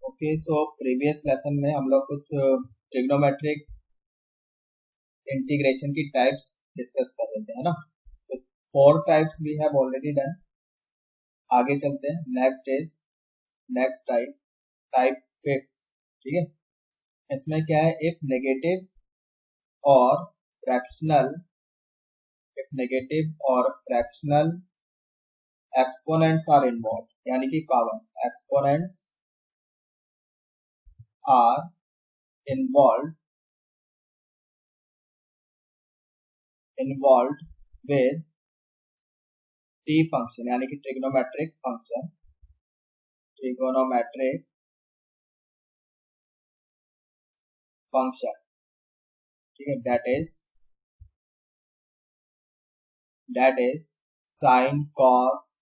Okay, so previous lesson में हम लोग कुछ ट्रिग्नोमेट्रिक इंटीग्रेशन की टाइप्स डिस्कस कर रहे थे, है ना। तो 4 types we have already done. आगे चलते हैं, नेक्स्ट टाइप, टाइप 5th। ठीक है, इसमें क्या है, इफ नेगेटिव और फ्रैक्शनल एक्सपोनेंट्स आर इन्वॉल्व, यानी कि power exponents are involve with T function, यानी कि ट्रिग्नोमेट्रिक फंक्शन। ठीक है, that is sine cos,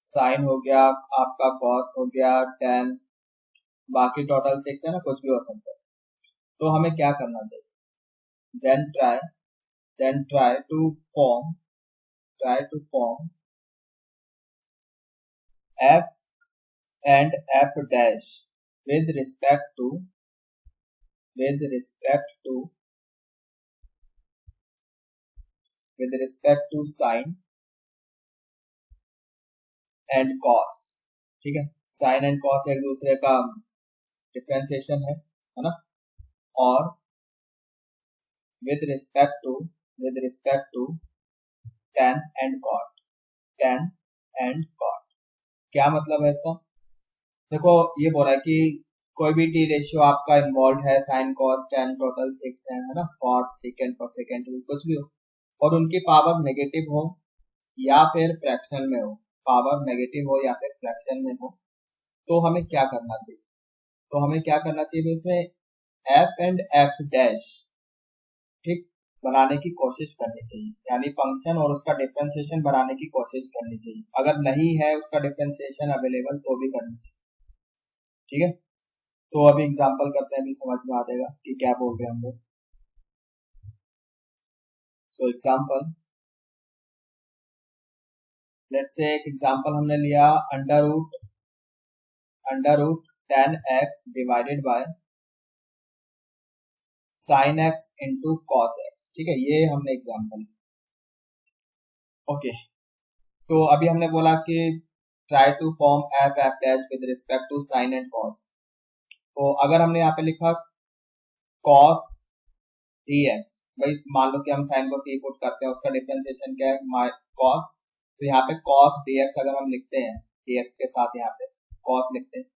sine हो गया आपका, कॉस हो गया, टेन, बाकी टोटल 6 है ना, कुछ भी हो सकता है। तो हमें क्या करना चाहिए, then try to form f and f dash with respect to sin and cos। ठीक है, साइन एंड कॉस एक दूसरे का डिफरेंशिएशन है ना। और with respect to tan and cot। क्या मतलब है इसका, देखो ये बोल रहा है कि कोई भी टी रेशियो आपका इन्वॉल्व है, साइन कॉस टेन टोटल 6 है ना, कॉट सेकेंड कोसेकेंड कुछ भी हो, और उनकी पावर नेगेटिव हो या फिर फ्रैक्शन में हो, पावर नेगेटिव हो या फिर फ्रैक्शन में हो, तो हमें क्या करना चाहिए, इसमें एफ एंड एफ डैश ठीक बनाने की कोशिश करनी चाहिए, यानी फंक्शन और उसका डिफरेंशिएशन बनाने की कोशिश करनी चाहिए। अगर नहीं है उसका डिफरेंशिएशन अवेलेबल तो भी करनी चाहिए। ठीक है, तो अभी एग्जांपल करते हैं, अभी समझ में आ जाएगा कि क्या बोल रहे हैं हम लोग। सो एग्जांपल, लेट्स से एक एग्जांपल हमने लिया, under root 10x divided by sin x into cos x। ठीक है, ये हमने एग्जांपल। ओके, तो अभी हमने बोला कि try to form F dash with respect to sine and cos. तो अगर हमने यहाँ पे लिखा cos dx, भाई मान लो कि हम साइन को t पुट करते हैं, उसका डिफरेंशिएशन क्या है, cos, तो यहाँ पे cos dx अगर हम लिखते हैं, dx के साथ यहाँ पे cos लिखते हैं,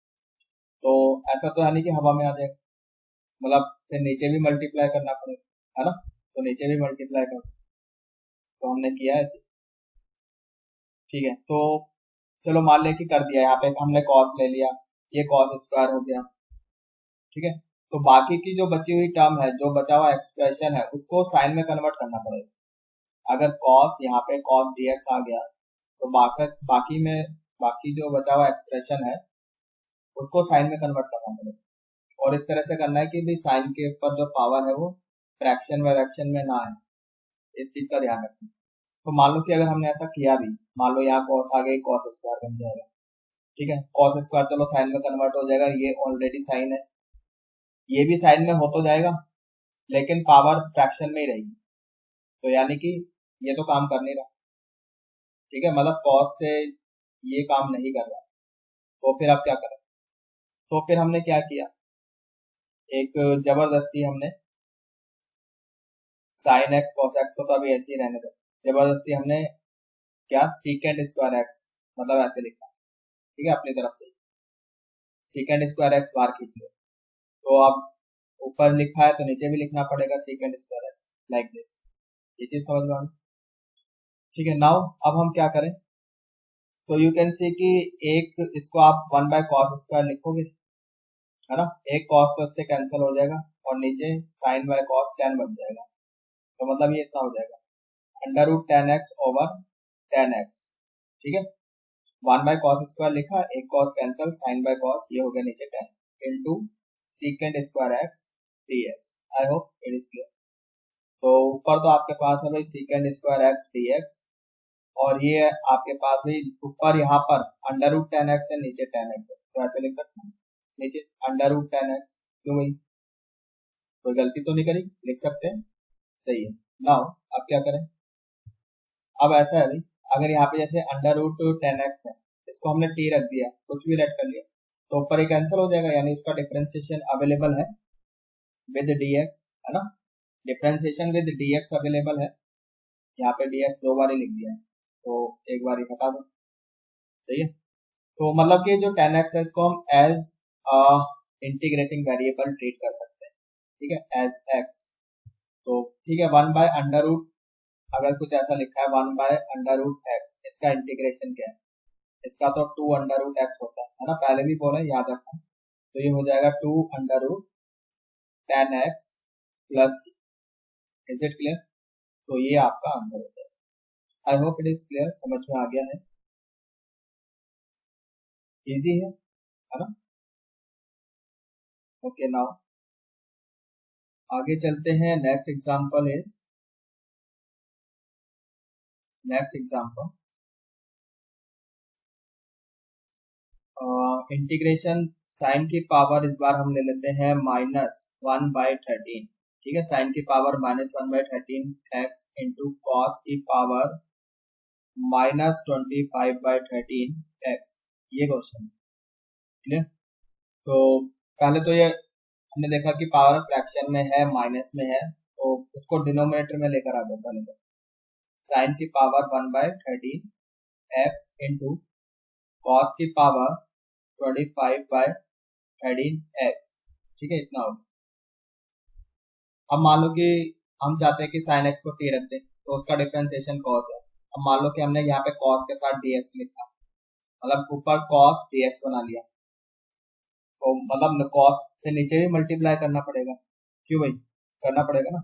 तो ऐसा तो है नहीं कि हवा में आ जाएगा, मतलब फिर नीचे भी मल्टीप्लाई करना पड़ेगा, है ना। तो नीचे भी मल्टीप्लाई कर, तो हमने किया ऐसे। ठीक है, तो चलो मान लें कि कर दिया, यहाँ पे हमने कॉस ले लिया, ये कॉस स्क्वायर हो गया। ठीक है, तो बाकी की जो बची हुई टर्म है, जो बचा हुआ एक्सप्रेशन है, उसको साइन में कन्वर्ट करना पड़ेगा। अगर कॉस यहाँ पे कॉस dx आ गया, तो बाकी जो बचा हुआ एक्सप्रेशन है उसको साइन में कन्वर्ट करना पड़ेगा। और इस तरह से करना है कि भी साइन के ऊपर जो पावर है वो फ्रैक्शन में ना है, इस चीज का ध्यान रखना। तो मान लो कि अगर हमने ऐसा किया भी, मान लो यहाँ कॉस आ गई, कॉस स्क्वायर बन जाएगा। ठीक है, कॉस स्क्वायर चलो साइन में कन्वर्ट हो जाएगा, ये ऑलरेडी साइन है, ये भी साइन में हो तो जाएगा, लेकिन पावर फ्रैक्शन में ही रहेगी, तो यानी कि ये तो काम कर नहीं रहा। ठीक है, मतलब कॉस से ये काम नहीं कर रहा, तो फिर आप क्या करें, तो फिर हमने क्या किया, एक जबरदस्ती हमने साइन एक्स कॉस एक्स को तो अभी ऐसे ही रहने दो, जबरदस्ती हमने क्या, सीकेंड स्क्वायर एक्स, मतलब ऐसे लिखा। ठीक है, अपनी तरफ से सीकेंड स्क्वायर एक्स बाहर खींच लो, तो अब ऊपर लिखा है तो नीचे भी लिखना पड़ेगा सीकेंड स्क्वायर एक्स, लाइक दिस। ये चीज समझ में आ गई। ठीक है, नाउ अब हम क्या करें, तो यू कैन सी कि एक इसको आप 1 बाय कॉस स्क्वायर लिखोगे, है ना, एक कॉस तो इससे कैंसिल हो जाएगा, और नीचे साइन बाय कॉस 10 बन जाएगा, तो मतलब ये इतना हो जाएगा, under root 10x over 10x। ठीक है, 1 बाय कॉस स्क्वायर लिखा, एक cos cancel, sine by cos, ये हो गया नीचे 10 into secant square x dx। I hope it is clear. तो ऊपर तो आपके पास है भाई सीकेंड स्क्वायर एक्स dx, और ये आपके पास भी ऊपर यहाँ पर अंडर रूट 10x है, नीचे 10x है, तो ऐसे लिख सकते हैं। नीचे अंडर रूट 10x, क्यों भाई कोई गलती तो नहीं करी, लिख सकते हैं, सही है। नाउ अब क्या करें, अब ऐसा है भाई, अगर यहाँ पे जैसे अंडर रूट 10x है, इसको हमने t रख दिया, कुछ भी लेट कर लिया, तो ऊपर ही कैंसिल हो जाएगा, यानी उसका डिफरेंशिएशन अवेलेबल है विद dx, है ना, डिफरेंशिएशन विद dx अवेलेबल है। यहाँ पे dx दो बार ही लिख दिया है, तो एक बार ही हटा दो, सही है। तो मतलब कि जो 10x है इसको हम एज इंटीग्रेटिंग वेरिएबल ट्रीट कर सकते हैं, ठीक है, एज x। तो ठीक है, 1/√, अगर कुछ ऐसा लिखा है 1/√x, इसका इंटीग्रेशन क्या है, इसका तो 2√x होता है ना, पहले भी बोला, याद रखना। तो ये हो जाएगा 2√10x plus, is it clear? तो ये आपका आंसर हो जाएगा। आई होप इट इज क्लियर, समझ में आ गया है, इजी है ना। ओके, नाउ आगे चलते हैं। नेक्स्ट एग्जांपल इंटीग्रेशन साइन की पावर, इस बार हम ले लेते हैं -1/13, ठीक है, साइन की पावर -1/13x इंटू कॉस की पावर -25/13x, ये क्वेश्चन क्लियर। तो पहले तो ये हमने देखा कि पावर फ्रैक्शन में है, माइनस में है, तो उसको डिनोमिनेटर में लेकर आ जाता है, साइन की पावर 1/13x इंटू कॉस की पावर 25/13x, ठीक है, इतना होगा। अब मान लो कि हम चाहते हैं कि sin x को t रख दें, तो उसका डिफरेंशिएशन cos है। अब मान लो कि हमने यहाँ पे cos के साथ dx लिखा, मतलब ऊपर cos dx बना लिया, तो मतलब cos से नीचे भी मल्टीप्लाई करना पड़ेगा, क्यों भाई, करना पड़ेगा ना।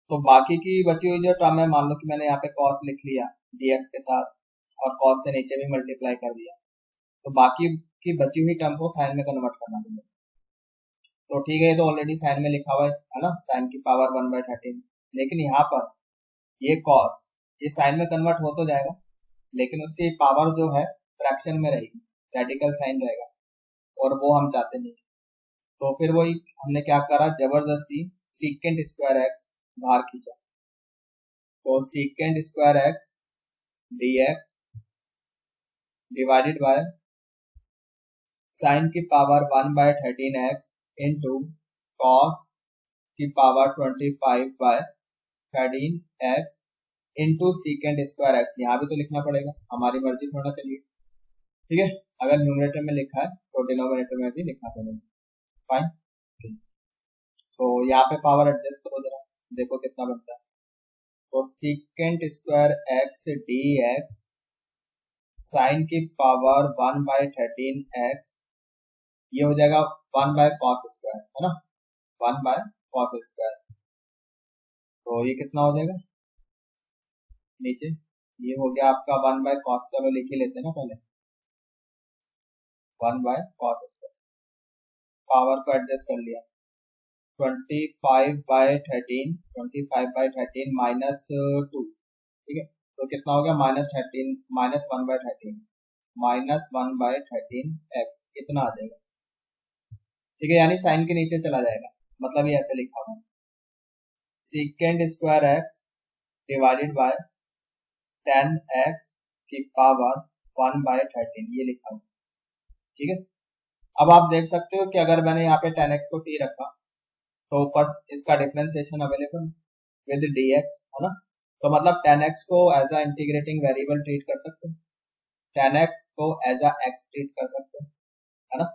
तो बाकी की बची हुई जो टर्म है, मान लो कि मैंने यहाँ पे cos लिख लिया dx के साथ, और cos से नीचे भी मल्टीप्लाई कर दिया, तो बाकी की बची हुई टर्म को साइन में कन्वर्ट करना पड़ेगा। तो ठीक है, ये तो ऑलरेडी साइन में लिखा हुआ है ना, साइन की पावर 1/13, लेकिन यहाँ पर ये कॉस, ये साइन में कन्वर्ट हो तो जाएगा, लेकिन उसकी पावर जो है फ्रैक्शन में रहेगी, रेडिकल साइन रहेगा, और वो हम चाहते नहीं। तो फिर वही हमने क्या करा, जबरदस्ती सीकेंट स्क्वायर एक्स बाहर खींचा, तो secant square x dx divided by sign की पावर 1/13x इंटू कॉस की power 25/13x into secant square x, यहाँ भी तो लिखना पड़ेगा, हमारी मर्जी थोड़ा चलिए, ठीक है, अगर न्यूमरेटर में लिखा है तो डिनोमिनेटर में भी लिखना पड़ेगा, फाइन। सो यहाँ पे पावर एडजस्ट करो जरा, देखो कितना बनता है, तो secant square x dx sine की पावर 1/13x, ये हो जाएगा 1/cos स्क्वायर, है ना, 1/cos स्क्वायर, तो ये कितना हो जाएगा नीचे, ये हो गया आपका 1/cos, चलो लिख ही लेते हैं ना पहले, 1/cos स्क्वायर, पावर को एडजस्ट कर लिया, 25/13 -2, ठीक है, तो कितना हो गया -1/13x, इतना आ जाएगा, ठीक है, यानी साइन के नीचे चला जाएगा, मतलब ये ऐसे लिखा हुआ, secant square x divided by 10x की पावर 1/13, ये लिखा हुआ, ठीक है। अब आप देख सकते हो कि अगर मैंने यहाँ पे 10x को t रखा, तो ऊपर इसका डिफरेंशिएशन अवेलेबल विद dx, है ना, तो मतलब 10x को as a integrating variable treat कर सकते हैं, 10x को एज अ x ट्रीट कर सकते हैं, है ना।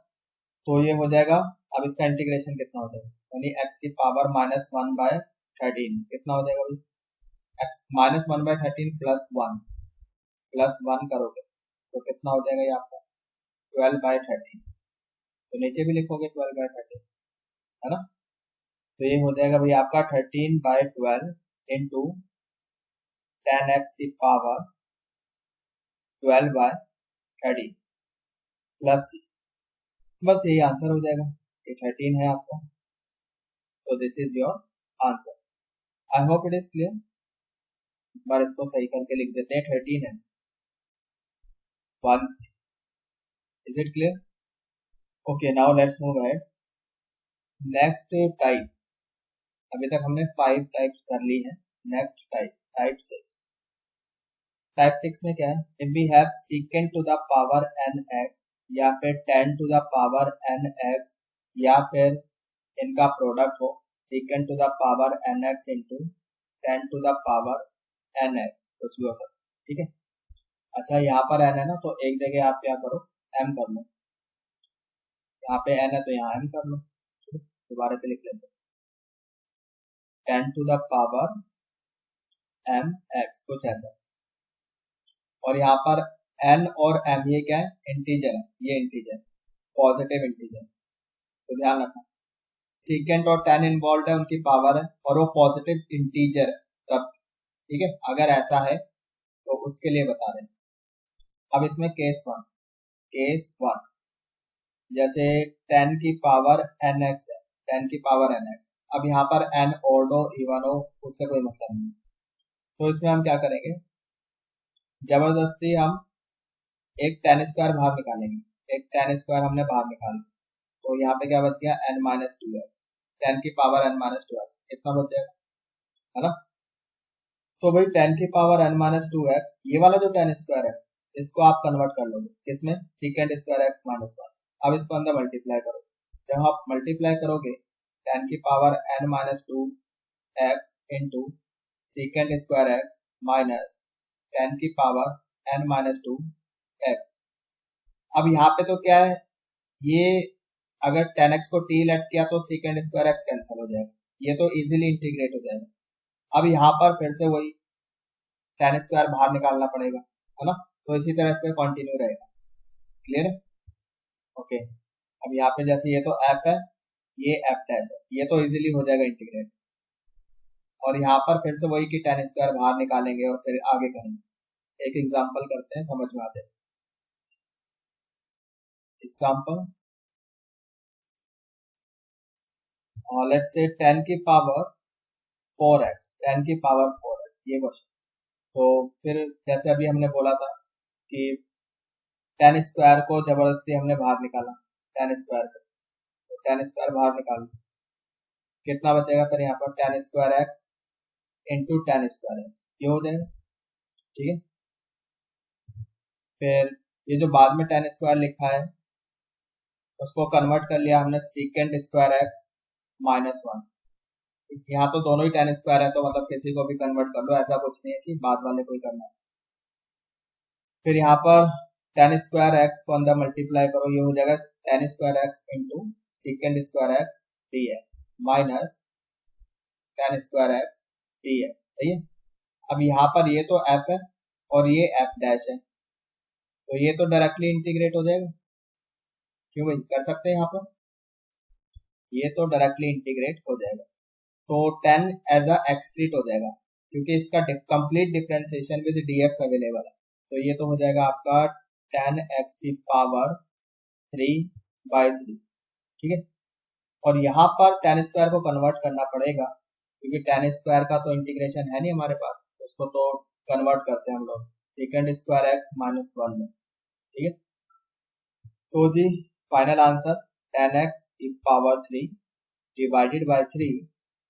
तो ये हो जाएगा, अब इसका इंटीग्रेशन कितना हो जाएगा, यानी x की पावर -1/13, कितना हो जाएगा भाई, x -1/13 +1 करोगे तो कितना हो जाएगा ये आपका 12/13, तो नीचे भी लिखोगे 12/13, है ना, तो ये हो जाएगा भाई आपका 13/12 इंटू 10x की पावर 12/13 प्लस, बस यही आंसर हो जाएगा, ये 13 है आपका, सो this is your answer. I hope it is clear, एक बार इसको सही करके लिख देते हैं, 13 है 1, is it clear. Okay, now let's move ahead. Next type, अभी तक हमने 5 टाइप्स कर ली है। Next type, type 6। टाइप 6 में क्या है, if we have secant to the power n x या फिर 10 to the power n x या फिर इनका प्रोडक्ट हो secant to the power n x into 10 to the power n x, कुछ भी हो सकता है, ठीक है। अच्छा, यहाँ पर एन है ना, तो एक जगह आप क्या करो, एम कर लो। यहाँ पे एन है तो यहाँ एम कर लो, ठीक है। दोबारा से लिख लेते, 10 to the power m x, कुछ ऐसा। और यहाँ पर एन और एम ये क्या है, इंटीजर है, ये इंटीजर, पॉजिटिव इंटीजर, तो ध्यान रखना। सीकेंट और 10 इन्वॉल्व है, उनकी पावर है और वो पॉजिटिव इंटीजर है तब, ठीक है। अगर ऐसा है तो उसके लिए बता रहे हैं। अब इसमें केस वन, जैसे 10 की पावर एन एक्स है, 10 की पावर एन एक्स। अब यहाँ पर एन ओड हो इवन हो उससे कोई मतलब नहीं, तो इसमें हम क्या करेंगे, जबरदस्ती हम एक 10 स्क्वायर बाहर निकालेंगे, एक 10 स्क्वायर हमने बाहर निकाला, तो यहाँ पे क्या बच गया, n माइनस टू एक्स, 10 की power n minus two x, इतना बच जाएगा, है ना। सो भाई 10 की power n minus two x, ये वाला जो 10 स्क्वायर है इसको आप कन्वर्ट कर लोगे किसमें, सीकेंड स्क्वायर एक्स माइनस वन। अब इसको अंदर मल्टीप्लाई करो, जब आप मल्टीप्लाई करोगे 10 की power n minus two x into secant square x minus 10 की power n minus two x. अब यहाँ पे तो क्या है, ये अगर 10x को t लेट किया तो सीकेंड स्क्वायर एक्स कैंसिल हो जाएगा, ये तो इजीली इंटीग्रेट हो जाएगा। अब यहाँ पर फिर से वही 10 स्क्वायर बाहर निकालना पड़ेगा, है ना, तो इसी तरह से कंटिन्यू रहेगा। क्लियर है, ओके। अब यहाँ पे जैसे ये तो f है, ये f डैश है, ये तो इजीली हो जाएगा इंटीग्रेट। और यहाँ पर फिर से वही कि 10 स्क्वायर बाहर निकालेंगे और फिर आगे करेंगे। एक एग्जाम्पल करते हैं, समझ में आ जाए। एग्जाम्पल, लेट्स से 10 की पावर 4x, 10 की पावर 4x, ये क्वेश्चन। तो फिर जैसे अभी हमने बोला था कि 10 स्क्वायर को जबरदस्ती हमने बाहर निकाला, 10 स्क्वायर को, तो 10 स्क्वायर बाहर निकाल, कितना बचेगा फिर यहाँ पर 10 square x into 10 square x, ये हो जाएगा, ठीक है। फिर ये जो बाद में 10 स्क्वायर लिखा है उसको कन्वर्ट कर लिया हमने सीकेंड स्क्वायर एक्स माइनस वन। यहाँ तो दोनों ही 10 स्क्वायर है तो मतलब किसी को भी कन्वर्ट कर लो, ऐसा कुछ नहीं है कि बाद वाले को ही करना है। फिर यहाँ पर 10 स्क्वायर एक्स को अंदर मल्टीप्लाई करो, ये हो जाएगा 10 square x into secant square x d x minus 10 square x d x, सही है। अब यहाँ पर ये तो f है और ये f डैश है, तो ये तो डायरेक्टली इंटीग्रेट हो जाएगा, क्यों भाई, कर सकते हैं यहाँ पर, ये तो डायरेक्टली इंटीग्रेट हो जाएगा। तो 10 एज अ एक्स ट्रीट हो जाएगा क्योंकि इसका complete differentiation with dx available है, तो ये तो हो जाएगा आपका 10x की पावर 3/3, ठीक है। और यहाँ पर 10 स्क्वायर को कन्वर्ट करना पड़ेगा क्योंकि 10 स्क्वायर का तो इंटीग्रेशन है नहीं हमारे पास, उसको तो कन्वर्ट करते हैं हम लोग second square x minus one में, ठीक है। तो जी फाइनल आंसर 10x की power 3 divided by 3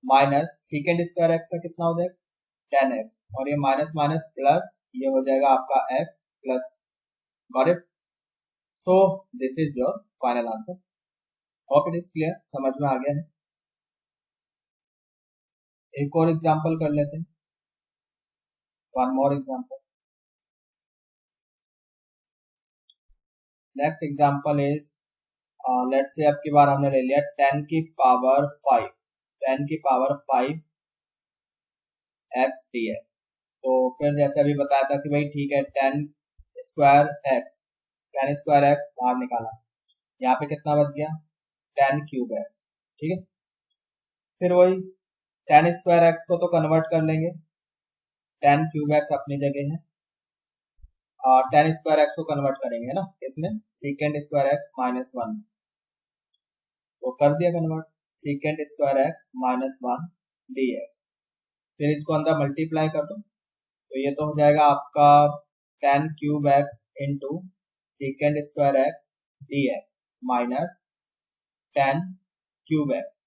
minus second square x का कितना हो जाएगा 10x, और ये माइनस माइनस प्लस, ये हो जाएगा आपका x plus. Got it, so this is your final answer. Hope it is clear, समझ में आ गया है। एक और एग्जांपल कर लेते हैं, one more example. Next example is, let's say अब की बार हमने ले लिया 10 की पावर 5, 10 की पावर 5 एक्स डी एक्स। तो फिर जैसे अभी बताया था कि भाई ठीक है 10 स्क्वायर एक्स, 10 स्क्वायर एक्स बाहर निकाला, यहाँ पे कितना बच गया 10 क्यूब एक्स, ठीक है। फिर वही 10 स्क्वायर एक्स को तो कन्वर्ट कर लेंगे, 10 क्यूब एक्स अपनी जगह है, और 10 स्क्वायर एक्स को कन्वर्ट करेंगे ना इसमें सीकेंड स्क्वायर एक्स माइनस वन, तो कर दिया convert सीकेंड square x minus one D x. फिर इसको अंदर मल्टीप्लाई कर दो, तो ये तो हो जाएगा आपका 10 cube x into secant square x d x minus 10 cube x.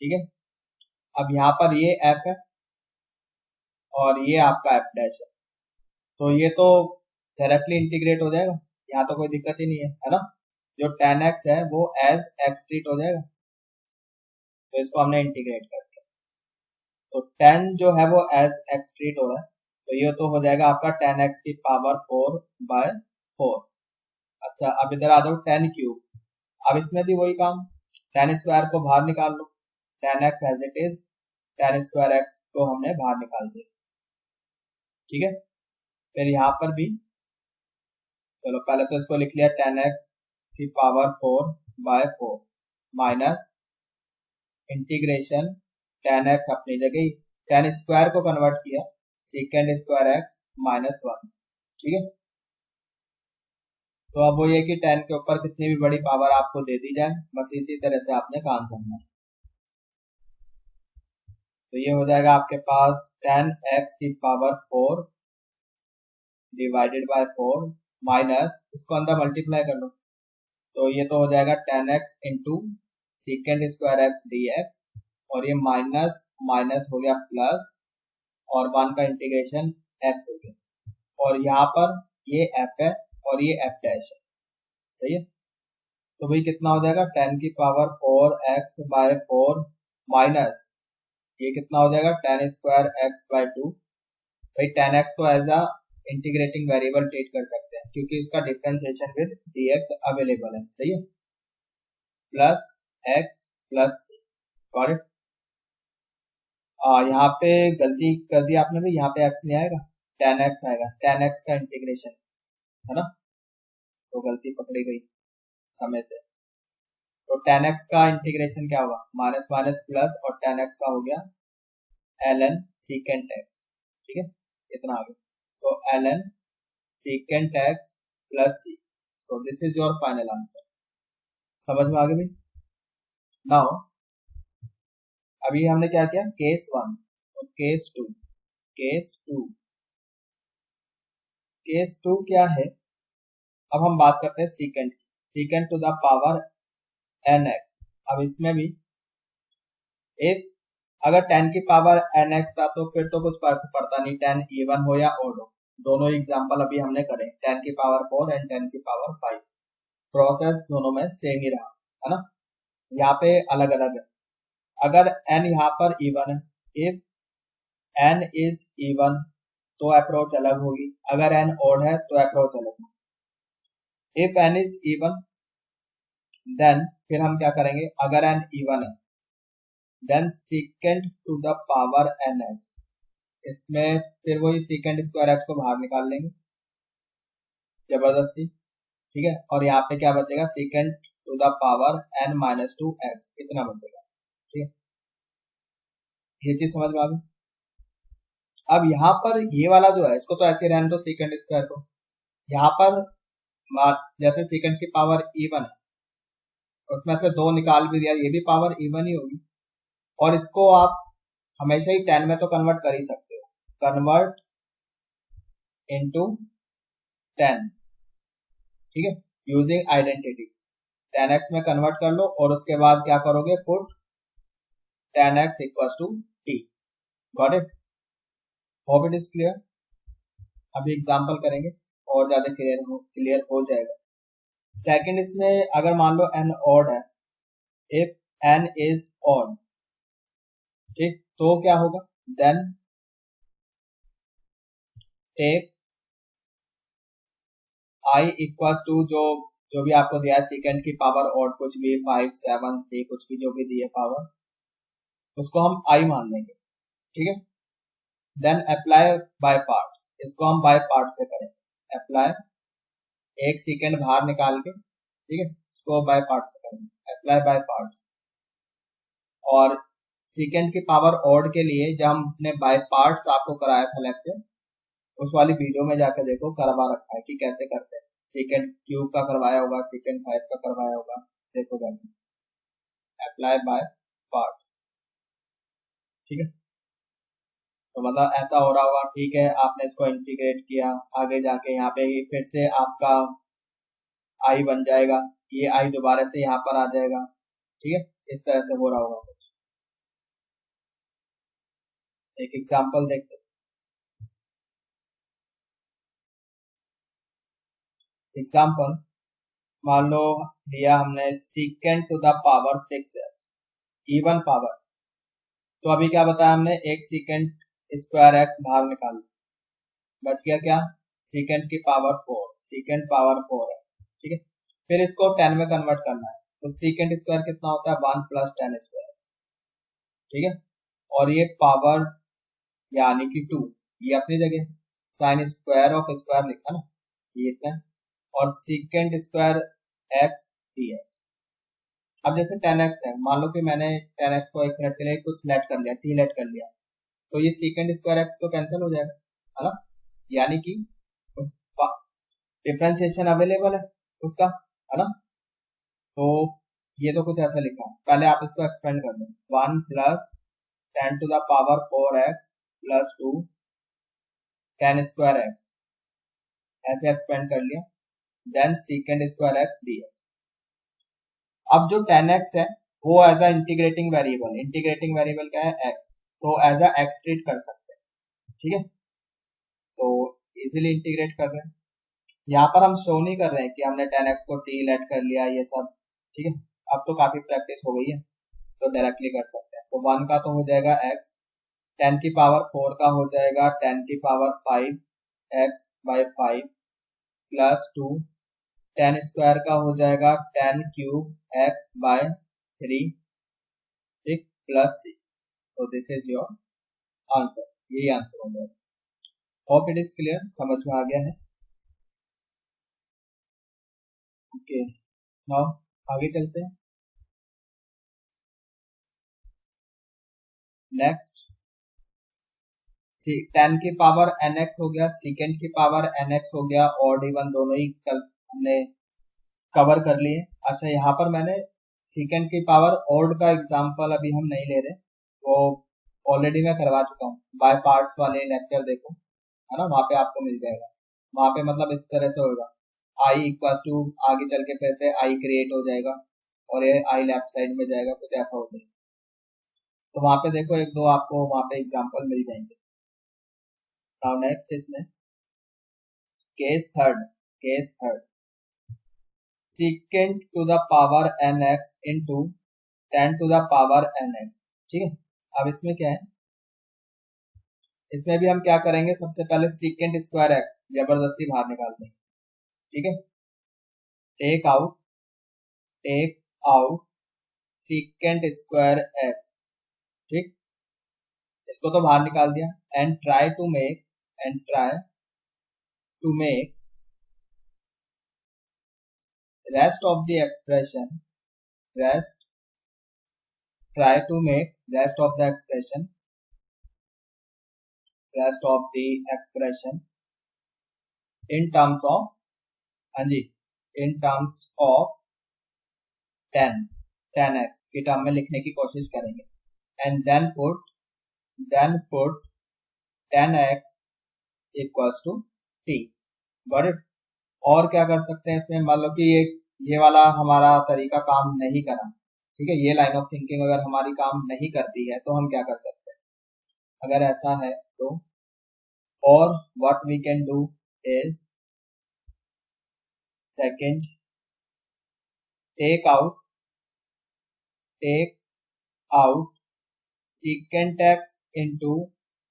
ठीक है, अब यहाँ पर ये एफ है और ये आपका एफ डैश है, तो ये तो डायरेक्टली इंटीग्रेट हो जाएगा, यहाँ तो कोई दिक्कत ही नहीं है ना। जो 10x है वो एज एक्स ट्रीट हो जाएगा, तो इसको हमने इंटीग्रेट कर दिया, तो 10 जो है वो एज एक्स ट्रीट हो रहा है, तो ये तो हो जाएगा आपका 10x की पावर 4/4। अच्छा, अब इधर आ जाओ 10 क्यूब, अब इसमें भी वही काम, 10 स्क्वायर को बाहर निकाल लो, 10x as it is, 10 square x को हमने बाहर निकाल दिया। ठीक है, फिर यहाँ पर भी चलो पहले तो इसको लिख लिया 10x की पावर 4/4 माइनस इंटीग्रेशन 10x अपनी जगह 10 स्क्वायर को कन्वर्ट किया सेकेंड स्क्वायर x माइनस 1। ठीक है, तो अब वो ये कि 10 के ऊपर कितनी भी बड़ी पावर आपको दे दी जाए, बस इसी तरह से आपने काम करना है। तो ये हो जाएगा आपके पास 10x की पावर 4 डिवाइडेड बाय 4 माइनस, इसको अंदर मल्टीप्लाई कर लो, तो ये तो हो जाएगा 10x into second square x d x, और ये माइनस माइनस हो गया प्लस, और 1 का इंटीग्रेशन x हो गया, और यहाँ पर ये f है और ये f डैश है। सही है, तो भाई कितना हो जाएगा 10 की पावर 4x/4 माइनस ये कितना हो जाएगा 10 स्क्वायर x/2। भाई 10x को as a integrating variable treat कर सकते हैं क्योंकि उसका डिफरेंशिएशन विद dx अवेलेबल है। सही है, plus x plus c, got it. यहाँ पे गलती कर दी आपने भी, यहाँ पे x नहीं आएगा 10x आएगा, 10x का इंटीग्रेशन है ना, तो गलती पकड़ी गई समय से। तो 10x का इंटीग्रेशन क्या होगा, माइनस माइनस प्लस, और 10x का हो गया ln secant x। ठीक है, इतना आ गया, सो ln secant x plus c, so this is your final answer. समझ में आ गया भाई। नाउ अभी हमने क्या किया, केस 1 और केस 2। केस 2 क्या है, अब हम बात करते हैं secant, secant to the power nx। अब इसमें भी इफ अगर 10 की पावर nx था तो फिर तो कुछ फर्क पड़ता नहीं, 10 इवन हो या ओड हो, दोनों एग्जांपल अभी हमने करे, 10 की पावर 4 एंड 10 की पावर 5, प्रोसेस दोनों में सेम ही रहा है ना। यहाँ पे अलग अलग है, अगर n यहाँ पर इवन है, इफ n इज इवन तो अप्रोच अलग होगी, अगर n ओड है तो अप्रोच अलग होगी। If n is even then फिर हम क्या करेंगे, अगर n इवन है then secant to the power nx, इसमें फिर वही secant स्क्वायर x को बाहर निकाल लेंगे जबरदस्ती। ठीक है, और यहाँ पे क्या बचेगा, secant to the power n minus 2x, इतना बचेगा। ठीक है, ये चीज समझ में आ गई। अब यहाँ पर ये वाला जो है इसको तो ऐसे रहने दो secant स्क्वायर को, यहाँ पर जैसे secant की पावर इवन है उसमें से 2 निकाल भी दिया, ये भी पावर इवन ही होगी, और इसको आप हमेशा ही 10 में तो कन्वर्ट कर ही सकते हो, कन्वर्ट इनटू 10। ठीक है, यूजिंग आइडेंटिटी 10x में कन्वर्ट कर लो और उसके बाद क्या करोगे, put 10x equals to t। Got it, hope it is clear. अभी एग्जांपल करेंगे और ज्यादा क्लियर हो जाएगा। सेकंड, इसमें अगर मान लो n ऑड है, इफ n इज ऑड, ठीक, तो क्या होगा, then take i equals to जो भी आपको दिया है सेकंड की पावर ऑड, कुछ भी 5 7 3 कुछ भी जो भी दिए पावर, उसको हम i मान लेंगे। ठीक है, देन अप्लाई बाय पार्ट्स, इसको हम बाय पार्ट से करेंगे, अप्लाई एक सेकंड बाहर निकाल के, ठीक है, इसको बाय पार्ट से करेंगे, अप्लाई बाय पार्ट्स। और सेकंड की पावर ऑड के लिए जब हमने बाय पार्ट्स आपको कराया था लेक्चर, उस वाली वीडियो में जाकर देखो, करवा रखा है कि कैसे करते हैं, सेकंड क्यूब का करवाया होगा, सेकंड 5 का करवाया होगा, देखो जाके, अप्लाई बाय पार्ट्स। ठीक है, तो मतलब ऐसा हो रहा होगा, ठीक है, आपने इसको इंटीग्रेट किया, आगे जाके यहाँ पे फिर से आपका आई बन जाएगा, ये आई दोबारा से यहाँ पर आ जाएगा। ठीक है, इस तरह से हो रहा होगा कुछ। एक एग्जांपल देखते हैं। एग्जांपल मान लो लिया हमने secant to the power 6x even power. तो अभी क्या बताया हमने, एक सीकेंट स्क्वायर एक्स बाहर निकाल, बच गया क्या, सीकेंट की पावर 4, सीकेंट पावर 4x। ठीक है, फिर इसको 10 में कन्वर्ट करना है, तो सीकेंट स्क्वायर कितना होता है, 1 + 10 स्क्वायर। ठीक है, और ये पावर यानी कि 2, ये अपनी जगह, साइन स्क्वायर ऑफ स्क्वायर लिखा ना, ये इतना, और सीकेंट स्क्वायर एक्स dx। अब जैसे 10x है, मान लो कि मैंने 10x को 1 मिनट के लिए कुछ लेट कर लिया, t लेट कर लिया, तो ये सीकेंट स्क्वायर एक्स तो कैंसिल हो जाएगा, है ना, यानी कि उस डिफरेंशिएशन अवेलेबल है उसका, है ना। तो ये तो कुछ ऐसा लिखा है, पहले आप इसको एक्सपेंड कर दो, 1 + 10 to the power 4x + 2 10 square x, ऐसे एक्सपेंड कर लिया, then secant square x dx। अब जो 10x है वो as a integrating variable, integrating variable क्या है, x, तो एज अ x ट्रीट कर सकते हैं। ठीक है, तो इजीली इंटीग्रेट कर रहे हैं। यहाँ पर हम शो नहीं कर रहे हैं कि हमने 10x को t लेट कर लिया ये सब। ठीक है, अब तो काफी प्रैक्टिस हो गई है, तो डायरेक्टली कर सकते हैं। तो 1 का तो हो जाएगा x, 10 की पावर 4 का हो जाएगा 10 की पावर 5 x/5 + 2 10 स्क्वायर का हो जाएगा 10³ x/3, ठीक, plus c। So this is your answer, यही आंसर हो जाएगा। होप इट इज क्लियर, समझ में आ गया है। ओके, नाउ आगे चलते हैं। नेक्स्ट 10 की पावर nx हो गया, सेकेंड की पावर nx हो गया, ऑड इवन दोनों ही कल हमने कवर कर लिए। अच्छा, यहाँ पर मैंने सेकेंड की पावर ऑड का एग्जांपल अभी हम नहीं ले रहे, वो ऑलरेडी मैं करवा चुका हूँ, बाय पार्ट्स वाले लेक्चर देखो, है ना, वहां पे आपको मिल जाएगा। वहां पे मतलब इस तरह से होगा, आई इक्वल्स टू, आगे चल के फिर से आई क्रिएट हो जाएगा और ये आई लेफ्ट साइड में जाएगा, कुछ ऐसा हो जाएगा। तो वहां पे देखो एक दो आपको वहां पे एग्जांपल मिल जाएंगे। नाउ नेक्स्ट इसमें case third secant to the power nx into 10 to the power nx। ठीक है, अब इसमें क्या है, इसमें भी हम क्या करेंगे, सबसे पहले secant स्क्वायर एक्स जबरदस्ती बाहर निकाल देंगे। ठीक है, take out secant square x. ठीक, इसको तो बाहर निकाल दिया, and try to make rest of the expression rest try to make rest of the expression in terms of, हाँ जी, in terms of 10x की टर्म में लिखने की कोशिश करेंगे, and then put 10x equals to t। Got it. और क्या कर सकते हैं इसमें, मान लो कि ये वाला हमारा तरीका काम नहीं करा, ठीक है, ये लाइन ऑफ थिंकिंग अगर हमारी काम नहीं करती है तो हम क्या कर सकते हैं, अगर ऐसा है तो, और what we can do is second take out secant x into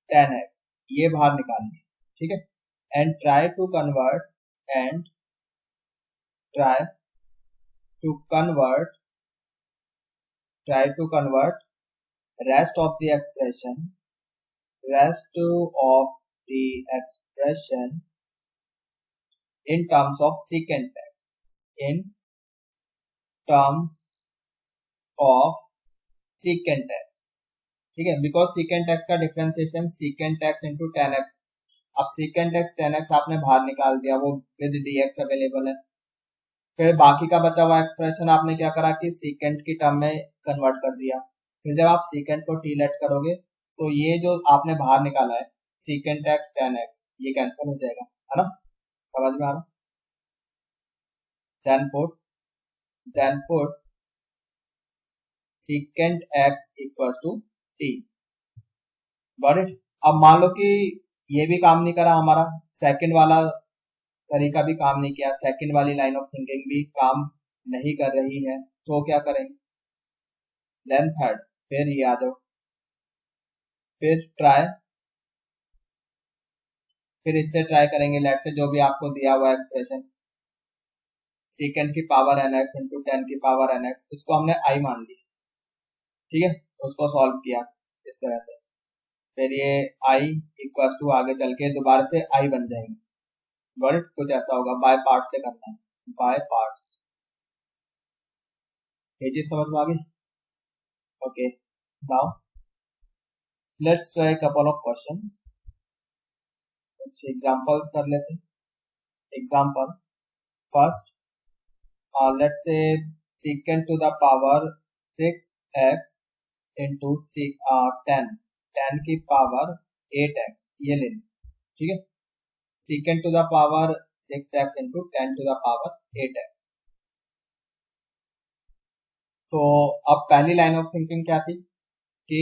10x, ये बाहर निकालनी है। ठीक है, and try to convert rest of the expression in terms of secant x, ठीक है, बिकॉज secant x का differentiation secant x into 10x। अब secant x 10x आपने बाहर निकाल दिया, वो विद dx अवेलेबल है। फिर बाकी का बचा हुआ एक्सप्रेशन आपने क्या करा कि secant की टर्म में कन्वर्ट कर दिया। फिर जब आप secant को t लेट करोगे तो ये जो आपने बाहर निकाला है secant x 10x, ये कैंसिल हो जाएगा, है ना, समझ में आ रहा। Then put then put secant x equal to t। Got it. अब मान लो कि ये भी काम नहीं करा हमारा, सेकंड वाला तरीका भी काम नहीं किया, सेकंड वाली लाइन ऑफ थिंकिंग भी काम नहीं कर रही है, तो क्या करेंगे? देन थर्ड, फिर ये आ जाओ, फिर ट्राई, फिर इससे ट्राई करेंगे। लेट से जो भी आपको दिया हुआ एक्सप्रेशन सेकेंड की पावर एन एक्स इंटू 10 की पावर एन एक्स, उसको हमने आई मान ली, ठीक है, उसको सॉल्व किया इस तरह से, फिर ये आई इक्वल टू आगे चल के दोबारा से आई बन जाएंगे। Got it. कुछ ऐसा होगा, बाय पार्ट से करना है, बाय पार्ट्स। ये चीज समझ में आ गई? Okay, now let's try couple of questions, कुछ एग्जांपल्स कर लेते हैं। Example first, let's say secant to the power 6x into 10 की पावर 8x, ये ले लें, ठीक है। secant to the power 6x into 10 to the power 8x। तो अब पहली लाइन ऑफ थिंकिंग क्या थी कि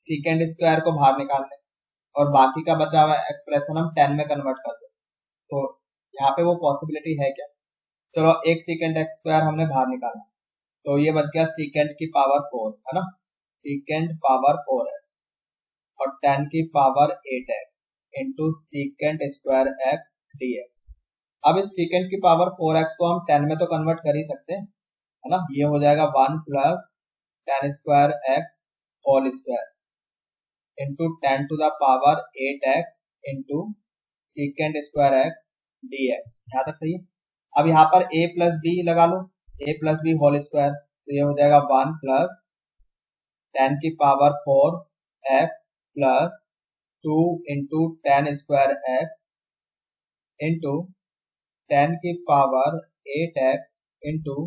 secant स्क्वायर को बाहर निकालने और बाकी का बचा हुआ एक्सप्रेशन हम 10 में कन्वर्ट कर दें। तो यहाँ पे वो पॉसिबिलिटी है क्या? चलो, एक secant x स्क्वायर हमने बाहर निकाला, तो ये बच गया secant की पावर 4, है ना, secant पावर 4x और 10 की power 8x into secant square x dx। अब इस secant की पावर 4x को हम 10 में तो कन्वर्ट कर ही सकते हैं, है ना। ये हो जाएगा 1 plus 10 square x whole square into 10 to the power 8x into secant square x dx। यहाँ तक सही है। अब यहाँ पर a प्लस बी लगा लो, a plus b whole square, तो ये हो जाएगा 1 प्लस 10 की power 4x plus 2 into 10 square x into 10 की power 8x into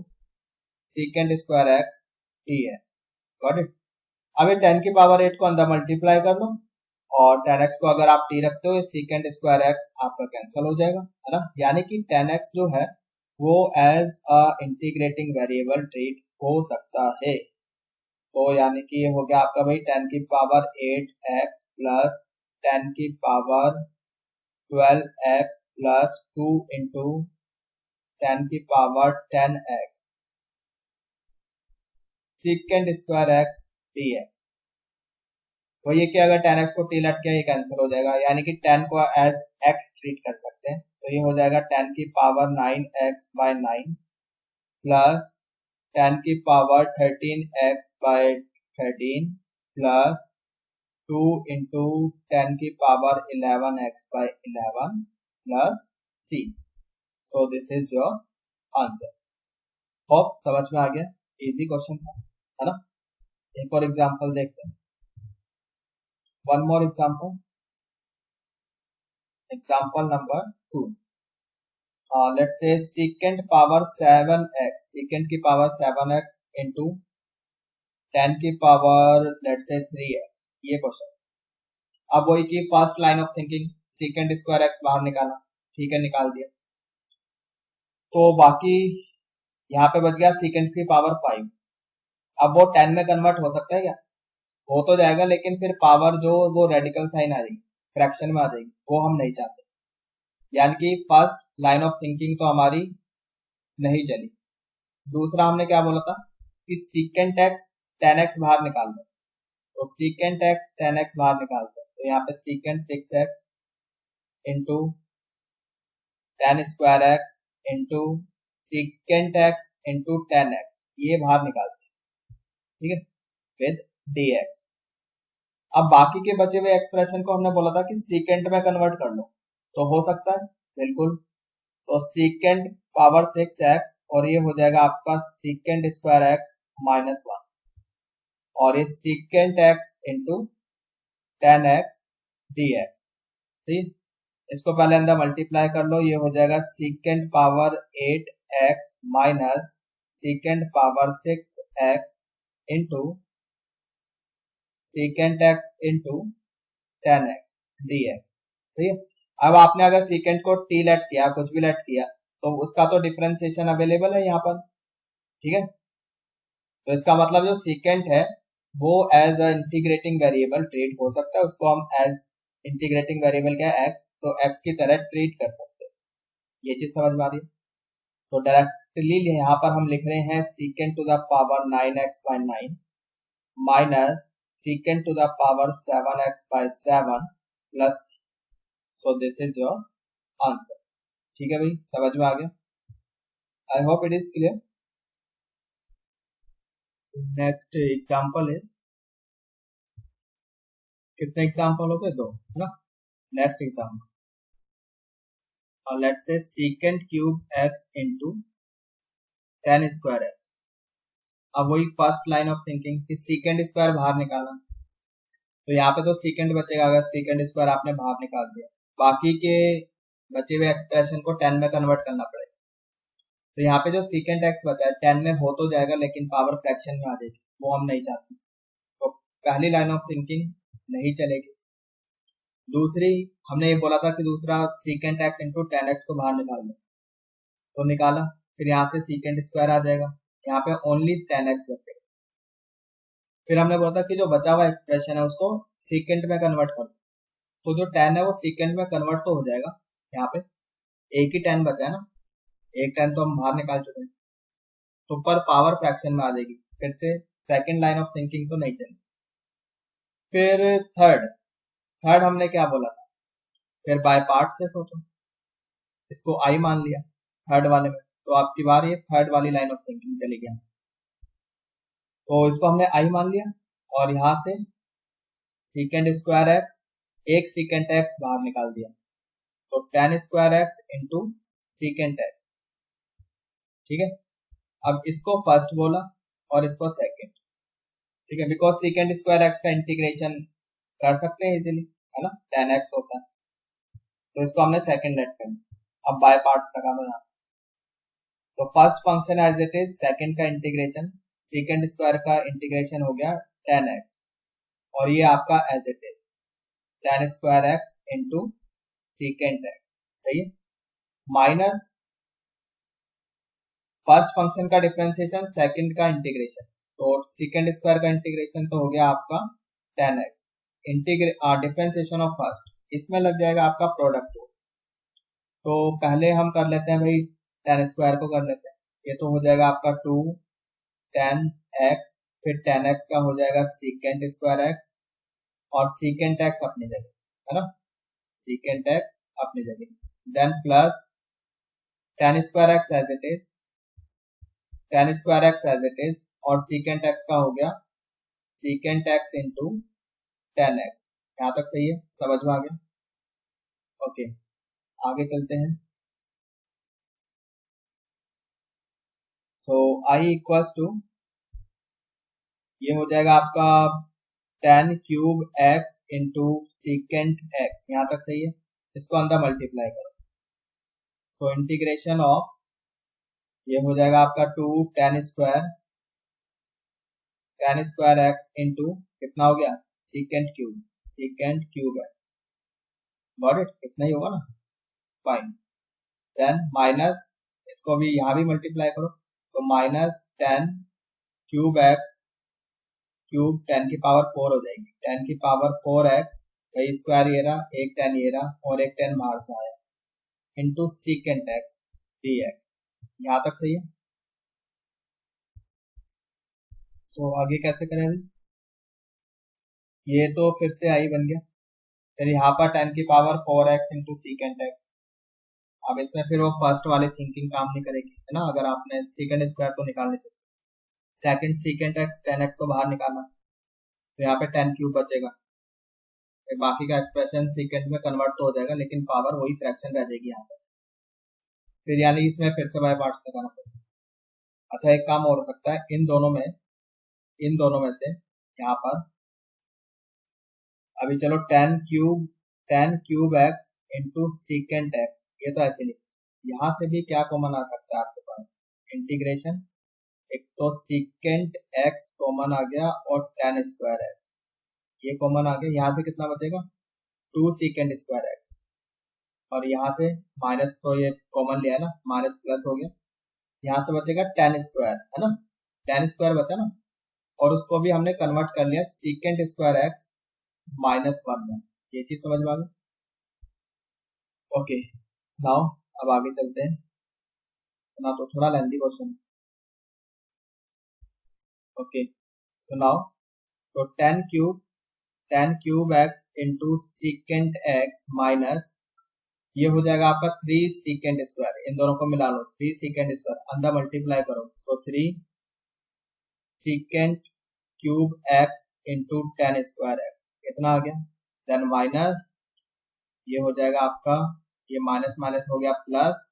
secant square x dx। Got it. अब ये 10 की पावर 8 को अंदर मल्टीप्लाई कर लो और 10x को अगर आप t रखते हो, secant स्क्वायर x आपका कैंसिल हो जाएगा, है ना। यानी कि 10x जो है वो as a integrating variable treat हो सकता है। तो यानी कि ये हो गया आपका भाई 10 की पावर 8x प्लस 10 की पावर 12x प्लस 2 इंटू 10 की power 10x secant square x dx। तो ये क्या, अगर 10x को t लट के ये कैंसिल हो जाएगा, यानी कि 10 को एज x ट्रीट कर सकते हैं। तो ये हो जाएगा 10 की पावर 9x बाय 9 प्लस 10 की power 13x bye 13 plus 2 into 10 की power 11x by 11 plus c। So this is your answer. Hope समझ में आ गया, इजी क्वेश्चन था, है ना। एक और एग्जांपल देखते हैं, one more example, example number 2। Let's say secant power 7x, secant की पावर 7x इंटू 10 की पावर लेट्स से 3x, ये क्वेश्चन। अब वही की first line of thinking, secant square x बाहर निकाला, ठीक है, निकाल दिया। तो बाकी यहाँ पे बच गया secant की पावर 5। अब वो 10 में कन्वर्ट हो सकता है क्या? हो तो जाएगा, लेकिन फिर पावर जो वो रेडिकल साइन आ जाएगी, फ्रैक्शन में आ जाएगी, वो हम नहीं चाहते। यानी कि फर्स्ट लाइन ऑफ थिंकिंग तो हमारी नहीं चली। दूसरा हमने क्या बोला था कि secant x 10x बाहर निकाल दो, तो secant x 10x बाहर निकालते हैं, तो यहाँ पे secant 6x into 10 square x into secant x into 10x, ये बाहर निकालते हैं, ठीक है, विद dx। अब बाकी के बचे हुए एक्सप्रेशन को हमने बोला था कि secant में कन्वर्ट कर लो, तो हो सकता है बिल्कुल। तो secant पावर 6x और ये हो जाएगा आपका secant स्क्वायर x माइनस 1 और ये secant x into 10x dx। सही, इसको पहले अंदर मल्टीप्लाई कर लो, ये हो जाएगा secant power 8x minus secant power 6x into secant x into 10x dx। सही है। अब आपने अगर secant को t लेट किया, कुछ भी लेट किया, तो उसका तो डिफरेंशिएशन अवेलेबल है यहाँ पर, ठीक है। तो इसका मतलब जो सीकेंट है वो as a integrating variable treat हो सकता है, उसको हम एज इंटीग्रेटिंग वेरिएबल क्या है एक्स, तो एक्स की तरह ट्रीट कर सकते हैं। ये चीज समझ में आ रही है। तो डायरेक्टली यहाँ पर हम लिख रहे हैं secant to the power 9x/9 minus secant to the power 7x/7 plus, so this is your answer. ठीक है भाई, समझ में आ गया? I hope it is clear. Next example is, कितने एग्जांपल हो गए? 2 है ना। नेक्स्ट एग्जांपल, और let's say secant cube x into tan square x। अब वही फर्स्ट लाइन ऑफ थिंकिंग कि secant स्क्वायर बाहर निकाला, तो यहाँ पे तो secant बचेगा, अगर secant स्क्वायर आपने बाहर निकाल दिया, बाकी के बचे हुए एक्सप्रेशन को 10 में कन्वर्ट करना पड़ेगा। तो यहाँ पे जो secant x बचा है 10 में हो तो जाएगा, लेकिन पावर फ्रैक्शन में आ जाएगी, वो हम नहीं चाहते। तो पहली लाइन ऑफ थिंकिंग नहीं चलेगी। दूसरी, हमने ये बोला था कि दूसरा secant x into tan x को बाहर निकाल दो, तो निकाला, फिर यहाँ से secant स्क्वायर आ जाएगा, यहाँ पे ओनली tan x बचेगा। फिर हमने बोला था कि जो बचा हुआ एक्सप्रेशन है उसको secant में कन्वर्ट कर दो, तो जो tan है वो secant में कन्वर्ट तो हो जाएगा। यहाँ पे एक ही tan बचा है ना, एक tan तो हम बाहर निकाल चुके हैं, तो पर पावर फ्रैक्शन में आ जाएगी। फिर से सेकंड लाइन ऑफ थिंकिंग तो नहीं चलेगी। फिर थर्ड हमने क्या बोला था, फिर बाय पार्ट से सोचो, इसको आई मान लिया थर्ड वाले में, तो आपकी बार ये थर्ड वाली लाइन ऑफ थिंकिंग चली गया। तो इसको हमने आई मान लिया, और यहां से secant स्क्वायर एक्स, एक secant x बाहर निकाल दिया, तो tan square x into secant x। ठीक है, अब इसको फर्स्ट बोला और इसको सेकंड। ठीक है, बिकॉज secant स्क्वायर एक्स का इंटीग्रेशन कर सकते हैं इजीली, है ना, tan x होता है, तो इसको हमने सेकंड लेट कर दिया। अब बाय पार्ट्स लगा दो यहाँ, तो first function as it is, second का इंटीग्रेशन, secant स्क्वायर का इंटीग्रेशन हो गया tan x, और ये आपका as it is tan square x into secant x, सही है, माइनस फर्स्ट फंक्शन का डिफरेंशिएशन, सेकंड का इंटीग्रेशन, तो secant स्क्वायर का इंटीग्रेशन तो हो गया आपका tan x, differentiation of first, इसमें लग जाएगा आपका प्रोडक्ट। तो पहले हम कर लेते हैं भाई, tan स्क्वायर को कर लेते हैं, ये तो हो जाएगा आपका 2 tan x, फिर tan x का हो जाएगा secant स्क्वायर x, और secant x अपनी जगह, है ना, secant x अपनी जगह, then plus tan square x as it is, tan square x as it is, और secant x का हो गया secant x into tan x। यहाँ तक सही है, समझ में आ गया? ओके, आगे चलते हैं। सो आई इक्वल्स टू, ये हो जाएगा आपका tan cube x into secant x, यहाँ तक सही है, इसको अंदर मल्टीप्लाई करो, सो इंटीग्रेशन ऑफ, ये हो जाएगा आपका 2 tan स्क्वायर x इंटू कितना हो गया, secant cube x, got it, इतना ही होगा ना, फाइन। देन माइनस, इसको भी यहाँ भी मल्टीप्लाई करो, तो minus tan cube x cube 10 की पावर 4 हो जाएगी, 10 की पावर 4x, वही स्क्वायर ये रहा, एक 10 ये रहा, और एक 10 बाहर से आया, इंटू secant x dx। यहाँ तक सही है। तो आगे कैसे करें अभी, ये तो फिर से आई बन गया, फिर यहाँ पर 10 की power 4x into secant x। अब इसमें फिर वो फर्स्ट वाली थिंकिंग काम नहीं करेगी, है ना, अगर आपने secant स्क्वायर तो निकाल नहीं सकते, second secant x tan x को बाहर निकालना, तो यहाँ पे 10 क्यूब बचेगा, फिर बाकी का एक्सप्रेशन secant में कन्वर्ट तो हो जाएगा, लेकिन पावर वही फ्रैक्शन रह जाएगी यहाँ पे, फिर यानी इसमें फिर से बाय पार्ट्स लगाना पड़ेगा। अच्छा, एक काम और हो सकता है, इन दोनों में से यहाँ पर अभी चलो tan cube x into secant x, ये तो ऐसे लिख, यहाँ से भी क्या कॉमन आ सकता है आपके पास, इंटीग्रेशन, एक तो secant x कॉमन आ गया, और tan स्क्वायर x ये कॉमन आ गया, यहाँ से कितना बचेगा, 2 secant स्क्वायर x, और यहाँ से माइनस, तो ये कॉमन लिया ना, माइनस प्लस हो गया, यहाँ से बचेगा टेन स्क्वायर, है ना, टेन स्क्वायर बचा ना, और उसको भी हमने कन्वर्ट कर लिया secant square x minus one में। ये चीज समझ में आ गई? ओके, नाउ अब आगे चलते हैं, इतना तो थोड़ा lengthy question. Okay, so now, so ten cube x into secant x minus, ये हो जाएगा आपका थ्री सीकेंट स्क्वायर, इन दोनों को मिला लो, थ्री सीकेंट स्क्वायर अंदर मल्टीप्लाई करो, so three secant cube x into tan square x, कितना आ गया, देन माइनस, ये हो जाएगा आपका, ये माइनस माइनस हो गया plus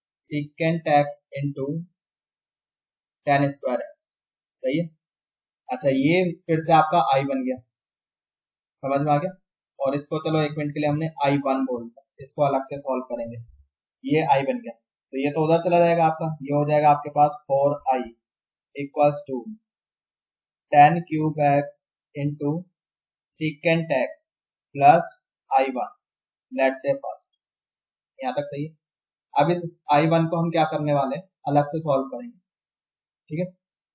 secant x into tan square x, सही है। अच्छा, ये फिर से आपका आई बन गया, समझ में आ गया, और इसको चलो एक मिनट के लिए हमने आई वन बोल दिया, इसको अलग से सॉल्व करेंगे, ये आई बन गया, तो ये तो उधर चला जाएगा आपका, ये हो जाएगा आपके पास four I equals to ten cube x into secant x plus I one, let say first, यहाँ तक सही है। अब इस आई वन को हम क्या करने वाले हैं, अलग से सॉल्व करेंगे, ठीक है,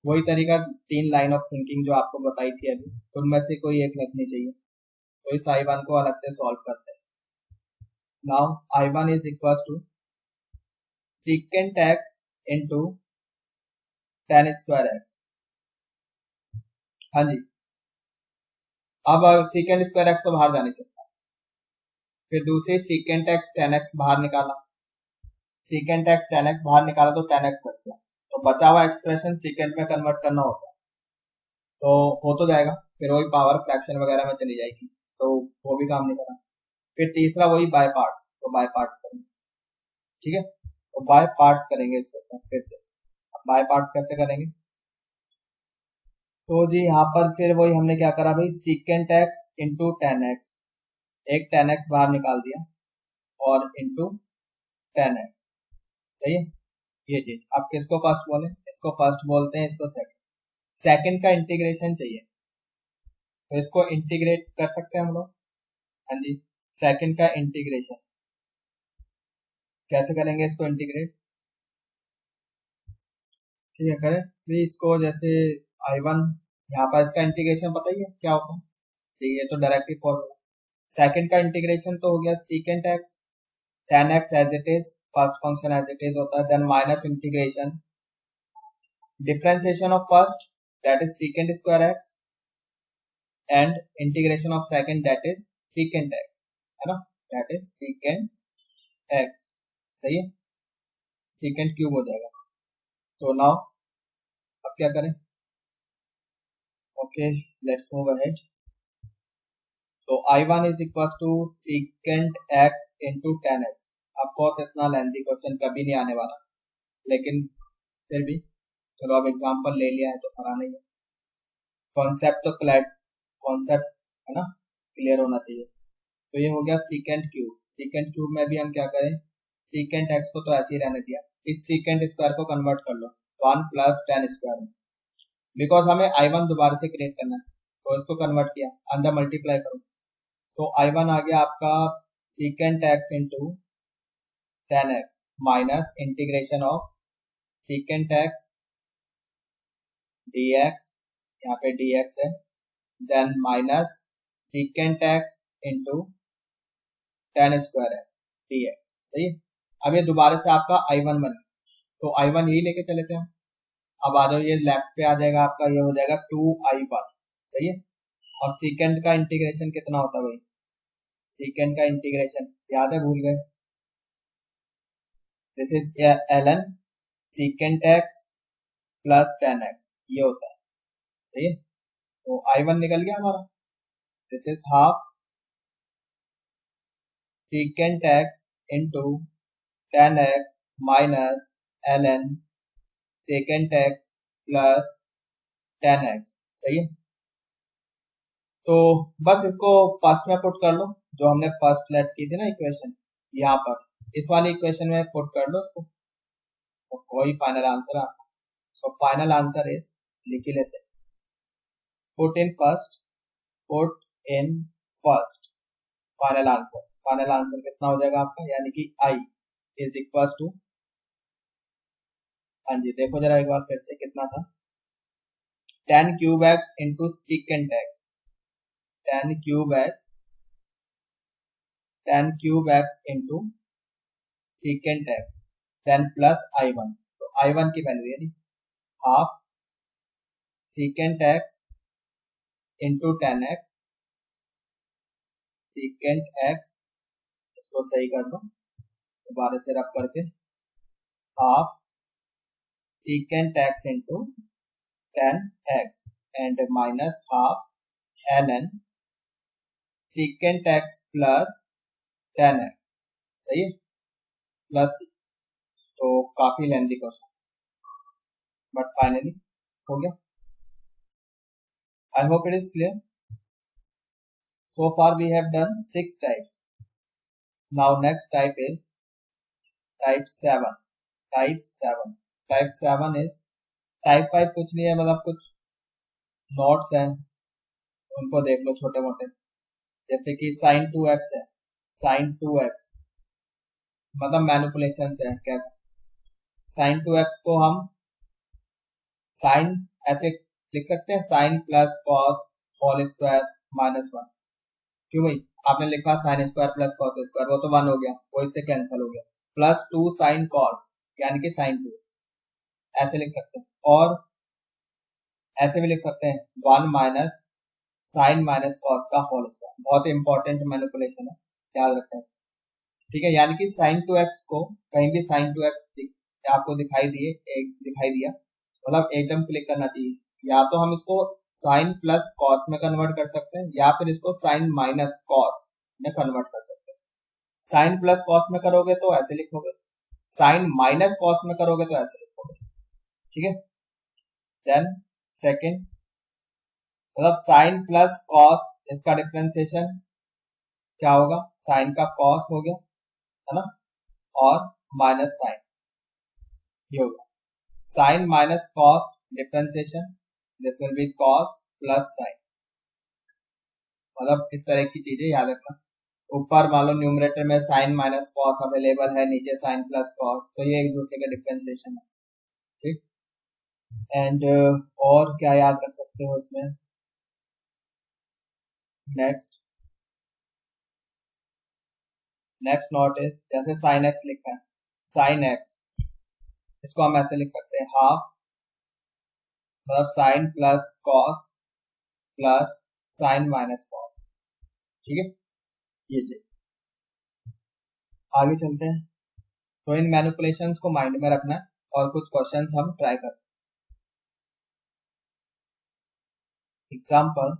वही तरीका, तीन लाइन ऑफ थिंकिंग जो आपको बताई थी अभी, उनमें से कोई एक लिखनी चाहिए, तो इस आई वन को अलग से सॉल्व करते हैं। Now I one is equal to secant x into tan square x, हाँ जी, अब सीकेंट स्क्वायर एक्स तो बाहर जा नहीं सकता, फिर दूसरी सीकेंट एक्स टेन एक्स बाहर निकाला, सीकेंट एक्स टेन एक्स बाहर निकाला तो टेन एक्स बच गया, तो बचा हुआ एक्सप्रेशन सीकेंट में कन्वर्ट करना होता है, तो हो तो जाएगा, फिर वही पावर फ्रैक्शन वगैरह में चली जाएगी, तो वो भी काम नहीं करा। फिर तीसरा वही बाय पार्ट्स, तो बाय पार्ट्स करेंगे, ठीक है, तो बाय पार्ट्स करेंगे इसको फिर से। बाय पार्ट्स कैसे करेंगे, तो जी यहाँ पर फिर वही हमने क्या करा भाई, secant x into tan x, एक टेन एक्स बाहर निकाल दिया और इंटू टेन एक्स, सही है, ये चीज। अब किसको फर्स्ट बोले, इसको फर्स्ट बोलते हैं, इसको सेकंड, सेकंड का इंटीग्रेशन चाहिए, तो इसको इंटीग्रेट कर सकते हैं हम लोग, हाँ जी, सेकंड का इंटीग्रेशन कैसे करेंगे, इसको इंटीग्रेट, ठीक है, करें भी इसको, जैसे आई वन, यहाँ पर इसका इंटीग्रेशन पता ही है क्या होता है, सही है, तो डायरेक्टली फॉर्मूला, सेकंड का इंटीग्रेशन तो हो गया secant x tan x as it is, first function as it is होता है, then minus integration differentiation of first that is secant square x and integration of second that is secant x, है ना, that is secant x, सही है, secant cube हो जाएगा। तो now अब क्या करें, ओके लेट्स मूव अहेड, तो I one is equal to secant x into tan x, of course इतना लेंथी क्वेश्चन कभी नहीं आने वाला, लेकिन फिर भी चलो अब एग्जांपल ले लिया है तो कराना ही है, कॉन्सेप्ट तो कॉन्सेप्ट है ना, क्लियर होना चाहिए। तो ये हो गया सीकेंट क्यूब, सीकेंट क्यूब में भी हम क्या करें, सीकेंट एक्स को तो ऐसे ही रहने दिया, इस सीकेंट स्क्वायर को कन्वर्ट कर लो वन प्लस टेन स्क्वायर में, बिकॉज हमें आई वन दोबारा से क्रिएट करना है, तो इसको कन्वर्ट किया, अंदर मल्टीप्लाई करो, सो आई वन आ गया आपका secant x into tan x minus integration of secant x d x, यहाँ पे डी एक्स है, then minus secant x into tan square x d x, सही है। अब ये दोबारा से आपका आई वन बन गया, तो आई वन यही लेके चले थे हम, अब आ जाओ ये लेफ्ट पे आ जाएगा आपका, ये हो जाएगा टू आई वन, सही है, और सीकेंट का इंटीग्रेशन कितना होता है भाई, सीकेंट का इंटीग्रेशन याद है, भूल गए, this is L N secant x plus tan x, ये होता है, सही है, तो आई वन निकल गया हमारा, this is half secant x into tan x minus L N secant x plus tan x, सही है। तो बस इसको फर्स्ट में पुट कर लो, जो हमने फर्स्ट लेट की थी ना इक्वेशन, यहाँ पर इस वाली इक्वेशन में पुट कर लो उसको, तो वही फाइनल आंसर आपका। सो फाइनल आंसर इज, लिख ही लेते, put in first, put in first, final answer कितना हो जाएगा आपका, यानी कि आई इज इक्वल टू हाँ जी, देखो जरा एक बार फिर से कितना था, 10 cube x into secant x, 10 cube x, 10 cube x into secant x, then plus I1। तो I1 की वैल्यू है half secant x into 10x, secant x, इसको सही कर दो दोबारा से रब करके, half secant x into 10x and minus half ln secant x plus 10x, सही है, प्लस। तो काफी लेंथी क्वेश्चन बट फाइनली हो गया। I hope it is clear. So far we have done 6 types. Now next type is type 7. Type 7. Type 7 is, type 5 कुछ नहीं है, मतलब कुछ नोट्स हैं उनको देख लो छोटे मोटे, जैसे कि sin 2x है, sin 2x मतलब मैनिपुलेशन है कैसा, sin 2x को हम sin ऐसे लिख सकते हैं, sin plus cos whole square minus 1। क्यों भाई, आपने लिखा sin square plus cos square, वो तो 1 हो गया, वो इससे कैंसिल हो गया, प्लस 2 sin कॉस यानी कि sin 2x, ऐसे लिख सकते हैं। और ऐसे भी लिख सकते हैं 1 माइनस साइन माइनस कॉस का होल स्क्वायर, बहुत इंपॉर्टेंट मैनिपुलेशन है, याद रखना है, ठीक है। यानी कि sin 2x को कहीं भी sin 2x आपको दिखाई दिया मतलब एकदम क्लिक करना चाहिए, या तो हम इसको sin प्लस कॉस में कन्वर्ट कर सकते हैं या फिर इसको sin माइनस कॉस में कन्वर्ट कर सकते हैं। sin प्लस कॉस में करोगे तो ऐसे लिखोगे, sin माइनस कॉस में करोगे तो ऐसे लिखोगे, ठीक है। देन सेकेंड, मतलब साइन प्लस कॉस, इसका डिफरेंशिएशन क्या होगा, साइन का कॉस हो गया है ना, और माइनस साइन, ये होगा sine minus cos differentiation, this will be cos plus sine, मतलब इस तरह की चीजें याद रखना। ऊपर मान लो न्यूमरेटर में साइन माइनस कॉस अवेलेबल है, नीचे साइन प्लस कॉस, तो ये एक दूसरे का डिफरेंशिएशन है, ठीक। एंड और क्या याद रख सकते हो इसमें, नेक्स्ट नोट इज, जैसे साइन एक्स लिखा है, साइन एक्स इसको हम ऐसे लिख सकते हैं हाफ, मतलब sine plus cos plus sine minus cos, ठीक है। ये चीज आगे चलते हैं, तो इन मैनिपुलेशंस को माइंड में रखना है और कुछ क्वेश्चंस हम ट्राई करते हैं। Example,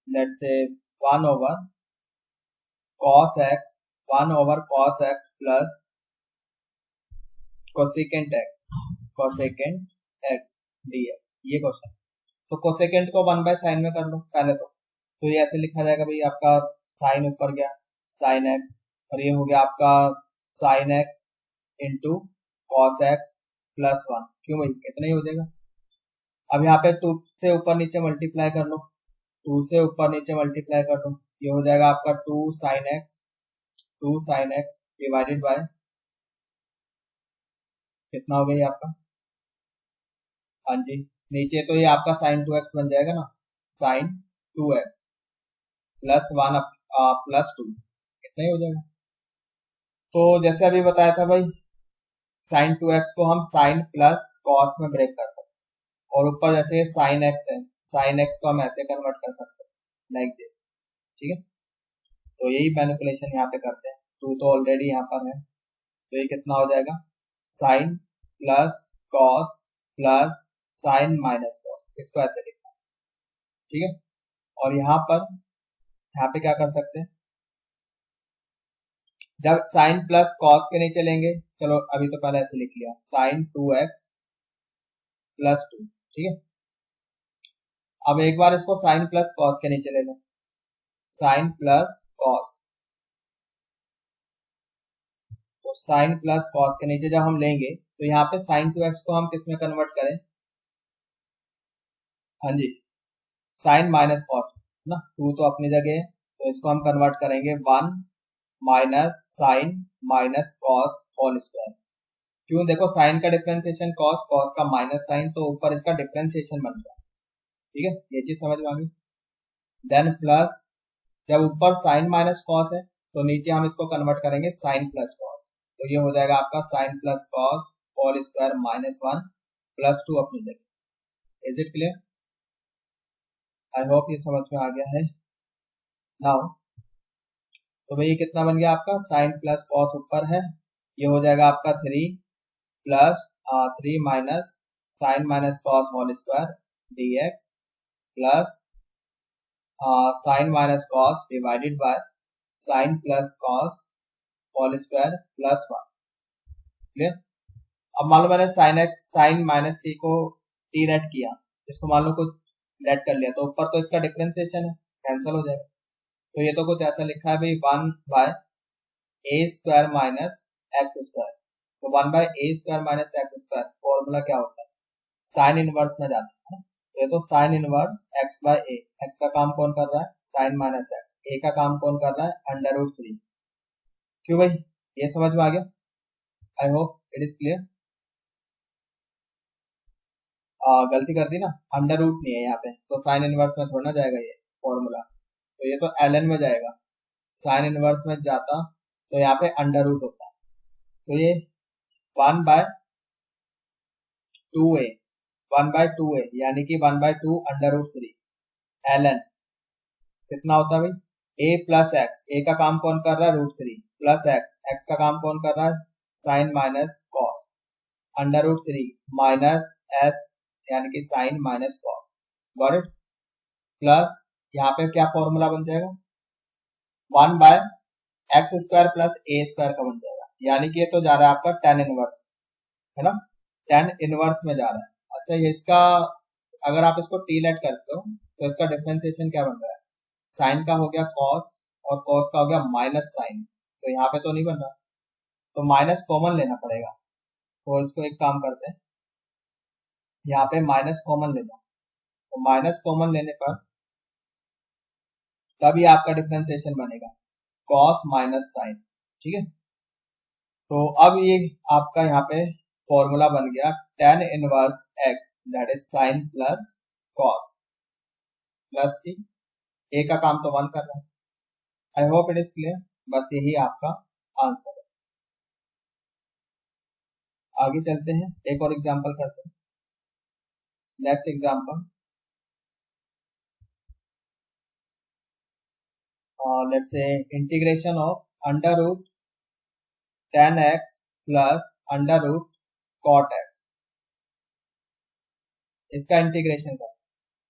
let's say 1 over cos x, 1 over cos x plus cosecant x, cosecant x dx, ये क्वेश्चन। तो कोसेकेंट को 1 बाय साइन में कर लो पहले, तो ये ऐसे लिखा जाएगा भाई, आपका साइन ऊपर गया साइन x, और ये हो गया आपका sine x into cos x plus 1, क्यों भाई इतना ही हो जाएगा। अब यहाँ पे 2 से ऊपर नीचे मल्टीप्लाई कर लो, 2 से ऊपर नीचे मल्टीप्लाई कर लो, ये हो जाएगा आपका 2 साइन x डिवाइडेड बाय कितना हो गया आपका, हाँ जी नीचे तो ये आपका साइन 2x बन जाएगा ना, साइन 2x प्लस 1 प्लस 2, कितना ही हो जाएगा। तो जैसे अभी बताया था भाई, साइन 2x को हम साइन प्लस कॉस में ब्रेक कर सकते हैं, और ऊपर जैसे साइन x है, साइन x को हम ऐसे कन्वर्ट कर सकते हैं लाइक दिस, ठीक है। तो यही मैनिपुलेशन यहाँ पे करते हैं, 2 तो ऑलरेडी यहाँ पर है, तो ये कितना हो जाएगा, sine plus cos plus sine minus cos, इसको ऐसे लिखा, ठीक है। और यहाँ पे क्या कर सकते हैं, जब साइन प्लस कॉस के नीचे लेंगे, चलो अभी तो पहले ऐसे लिख लिया, साइन 2x प्लस 2, ठीक है। अब एक बार इसको साइन प्लस कॉस के नीचे ले लो, साइन प्लस कॉस, तो साइन प्लस कॉस के नीचे जब हम लेंगे तो यहाँ पे साइन 2x को हम किस में कन्वर्ट करें, हाँ जी साइन माइनस कॉस ना, 2 तो अपनी जगह है, तो इसको हम कन्वर्ट करेंगे 1 minus sine minus cos whole square, क्यों, देखो साइन का डिफरेंशिएशन कॉस, कॉस का माइनस साइन, तो ऊपर इसका डिफरेंशिएशन बन गया। ठीक है, ये चीज समझ में आ गई। देन प्लस, जब ऊपर साइन माइनस कॉस है तो नीचे हम इसको कन्वर्ट करेंगे साइन प्लस कॉस, तो ये हो जाएगा आपका sine plus cos whole square minus 1 plus 2 अपनी जगह। Is it clear? I hope ये समझ में आ गया है। नाउ तो भाई ये कितना बन गया आपका, साइन प्लस कॉस ऊपर है, ये हो जाएगा आपका 3 plus 3 minus sine minus cos whole square dx plus sine minus cos divided by sine plus cos whole square plus 1। Clear? अब मान लो मैंने sine x sine minus c को टी नेट किया, इसको मान लो कुछ लेट कर लिया, तो ऊपर तो इसका डिफरेंशिएशन है, कैंसिल हो जाएगा। तो ये तो कुछ ऐसा लिखा है भाई 1 by a square minus x square, तो 1 by a square minus x square formula क्या होता है, साइन इनवर्स में जाता है। तो ये तो sign inverse x by a, x का काम कौन कर रहा है, साइन माइनस एक्स, ए का काम कौन कर रहा है, अंडर रूट 3। क्यों भाई, ये समझ में आ गया? I hope it is clear. गलती कर दी ना, अंडर रूट नहीं है यहाँ पे, तो साइन इनवर्स में थोड़ा ना जाएगा ये फॉर्मूला, तो ये तो ln में जाएगा, साइन इनवर्स में जाता तो यहाँ पे अंडर रूट होता, तो ये 1 बाय 2a, 1 बाय 2a यानी कि 1 बाय 2 अंडर रूट 3 ln कितना होता है भाई, a प्लस एक्स, ए का काम कौन कर रहा है, रूट 3 प्लस एक्स, एक्स का काम कौन कर रहा है, sine minus cos, under root 3 minus s यानी कि sine minus cos. Got it? Plus यहाँ पे क्या फॉर्मूला बन जाएगा, 1 by x square plus a square का बन जाएगा, यानी कि ये तो जा रहा है आपका टेन इनवर्स, है ना, टेन इनवर्स में जा रहा है। अच्छा, ये इसका अगर आप इसको टी लेट करते हो तो इसका डिफरेंशिएशन क्या बन रहा है, साइन का हो गया कॉस और कॉस का हो गया माइनस साइन, तो यहाँ पे तो नहीं बन रहा, तो माइनस कॉमन लेना पड़ेगा, तो इसको एक काम करते हैं, यहाँ पे माइनस कॉमन लेना, तो माइनस कॉमन लेने पर तभी आपका डिफरेंशिएशन बनेगा, कॉस माइनस साइन। ठीक है, तो अब ये आपका यहाँ पे फॉर्मूला बन गया tan inverse x that is sine plus cos plus c, a का काम तो 1 कर रहा है। I hope it is clear, बस यही आपका आंसर है। आगे चलते हैं, एक और एग्जांपल करते हैं। Next example, let's say integration of under root 10x plus under root cot x, इसका इंटीग्रेशन का।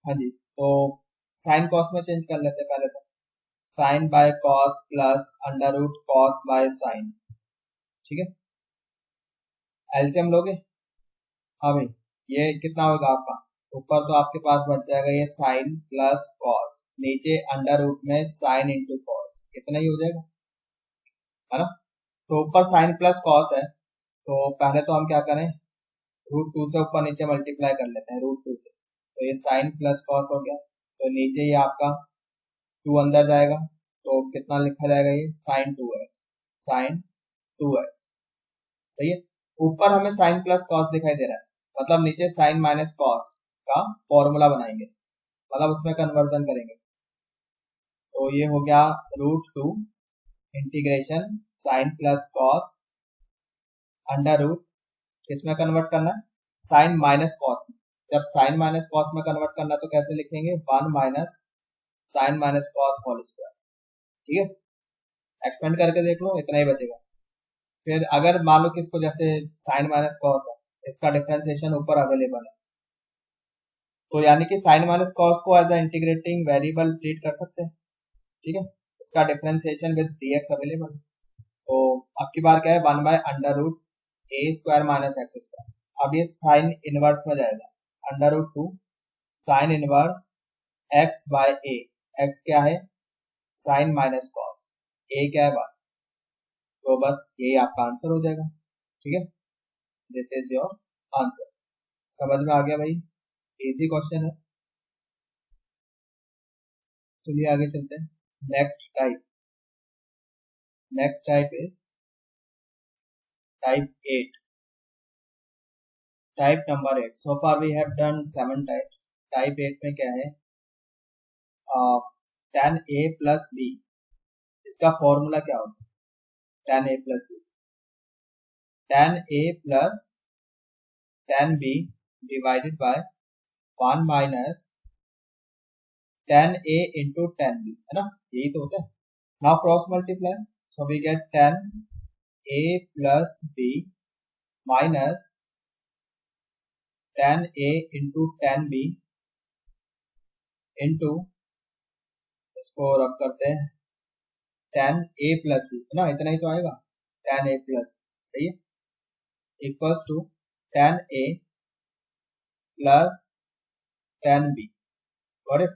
हाँ जी, तो साइन कॉस में चेंज कर लेते हैं पहले, तो sine by cos plus under root cos by sine. ठीक है, एलसीएम लोगे? हाँ भाई, ये कितना होगा आपका, ऊपर तो आपके पास बच जाएगा ये साइन प्लस कॉस, नीचे अंडर रूट में साइन इंटू कॉस, कितना ही हो जाएगा, है ना। तो ऊपर साइन प्लस कॉस है, तो पहले तो हम क्या करें, रूट 2 से ऊपर नीचे मल्टीप्लाई कर लेते हैं, रूट 2 से, तो ये साइन प्लस कॉस हो गया, तो नीचे ये आपका 2 अंदर जाएगा, तो कितना लिखा जाएगा, ये साइन 2x, साइन 2x। सही है, ऊपर हमें साइन प्लस कॉस दिखाई दे रहा है, मतलब नीचे साइन माइनस कॉस का फॉर्मूला बनाएंगे, मतलब उसमें कन्वर्जन करेंगे, तो ये हो गया root 2 integration sine plus cos under root, किसमें कन्वर्ट करना है, साइन माइनस कॉस में। जब साइन माइनस कॉस में कन्वर्ट करना है तो कैसे लिखेंगे, 1 minus sine minus cos whole square. ठीक है, एक्सपेंड करके देख लो, इतना ही बचेगा। फिर अगर मान लो किसको, जैसे साइन माइनस कॉस है, इसका डिफरेंशिएशन ऊपर अवेलेबल है, तो यानी कि साइन माइनस कॉस को as a integrating variable treat कर सकते हैं। ठीक है, इसका डिफरेंशिएशन विद dx अवेलेबल, तो अब की बार क्या है, 1 by under root a square minus x square, अब ये साइन इनवर्स में जाएगा, under root 2 sine inverse x by a, x क्या है, साइन माइनस कॉस, ए क्या है 1, तो बस यही आपका आंसर हो जाएगा। ठीक है, दिस इज योर आंसर। समझ में आ गया भाई, इजी क्वेश्चन है। चलिए आगे चलते हैं, next type, next type is type 8। Type number 8, so far we have done 7 types. Type 8 में क्या है, tan a प्लस बी, इसका फॉर्मूला क्या होता है, tan a प्लस बी, tan a plus tan b divided by 1 minus tan a into tan b, है ना, यही तो होता है। Now cross multiply, so we get tan a plus b minus tan a into tan b into, इसको रब करते हैं, tan a प्लस बी, है ना, इतना ही तो आएगा, tan a प्लस, सही है, equals to tan a plus tan b, और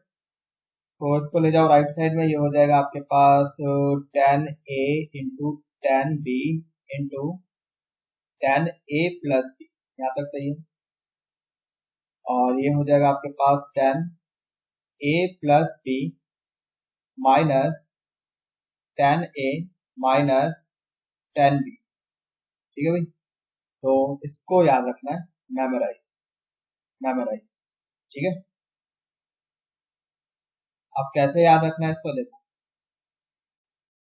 तो इसको ले जाओ राइट साइड में, ये हो जाएगा आपके पास tan a into tan b into tan a plus b, यहाँ तक सही है, और ये हो जाएगा आपके पास tan a plus b minus tan a minus tan b, ठीक है भाई। तो इसको याद रखना है, मेमोराइज, मेमोराइज, ठीक है। अब कैसे याद रखना है इसको देखो,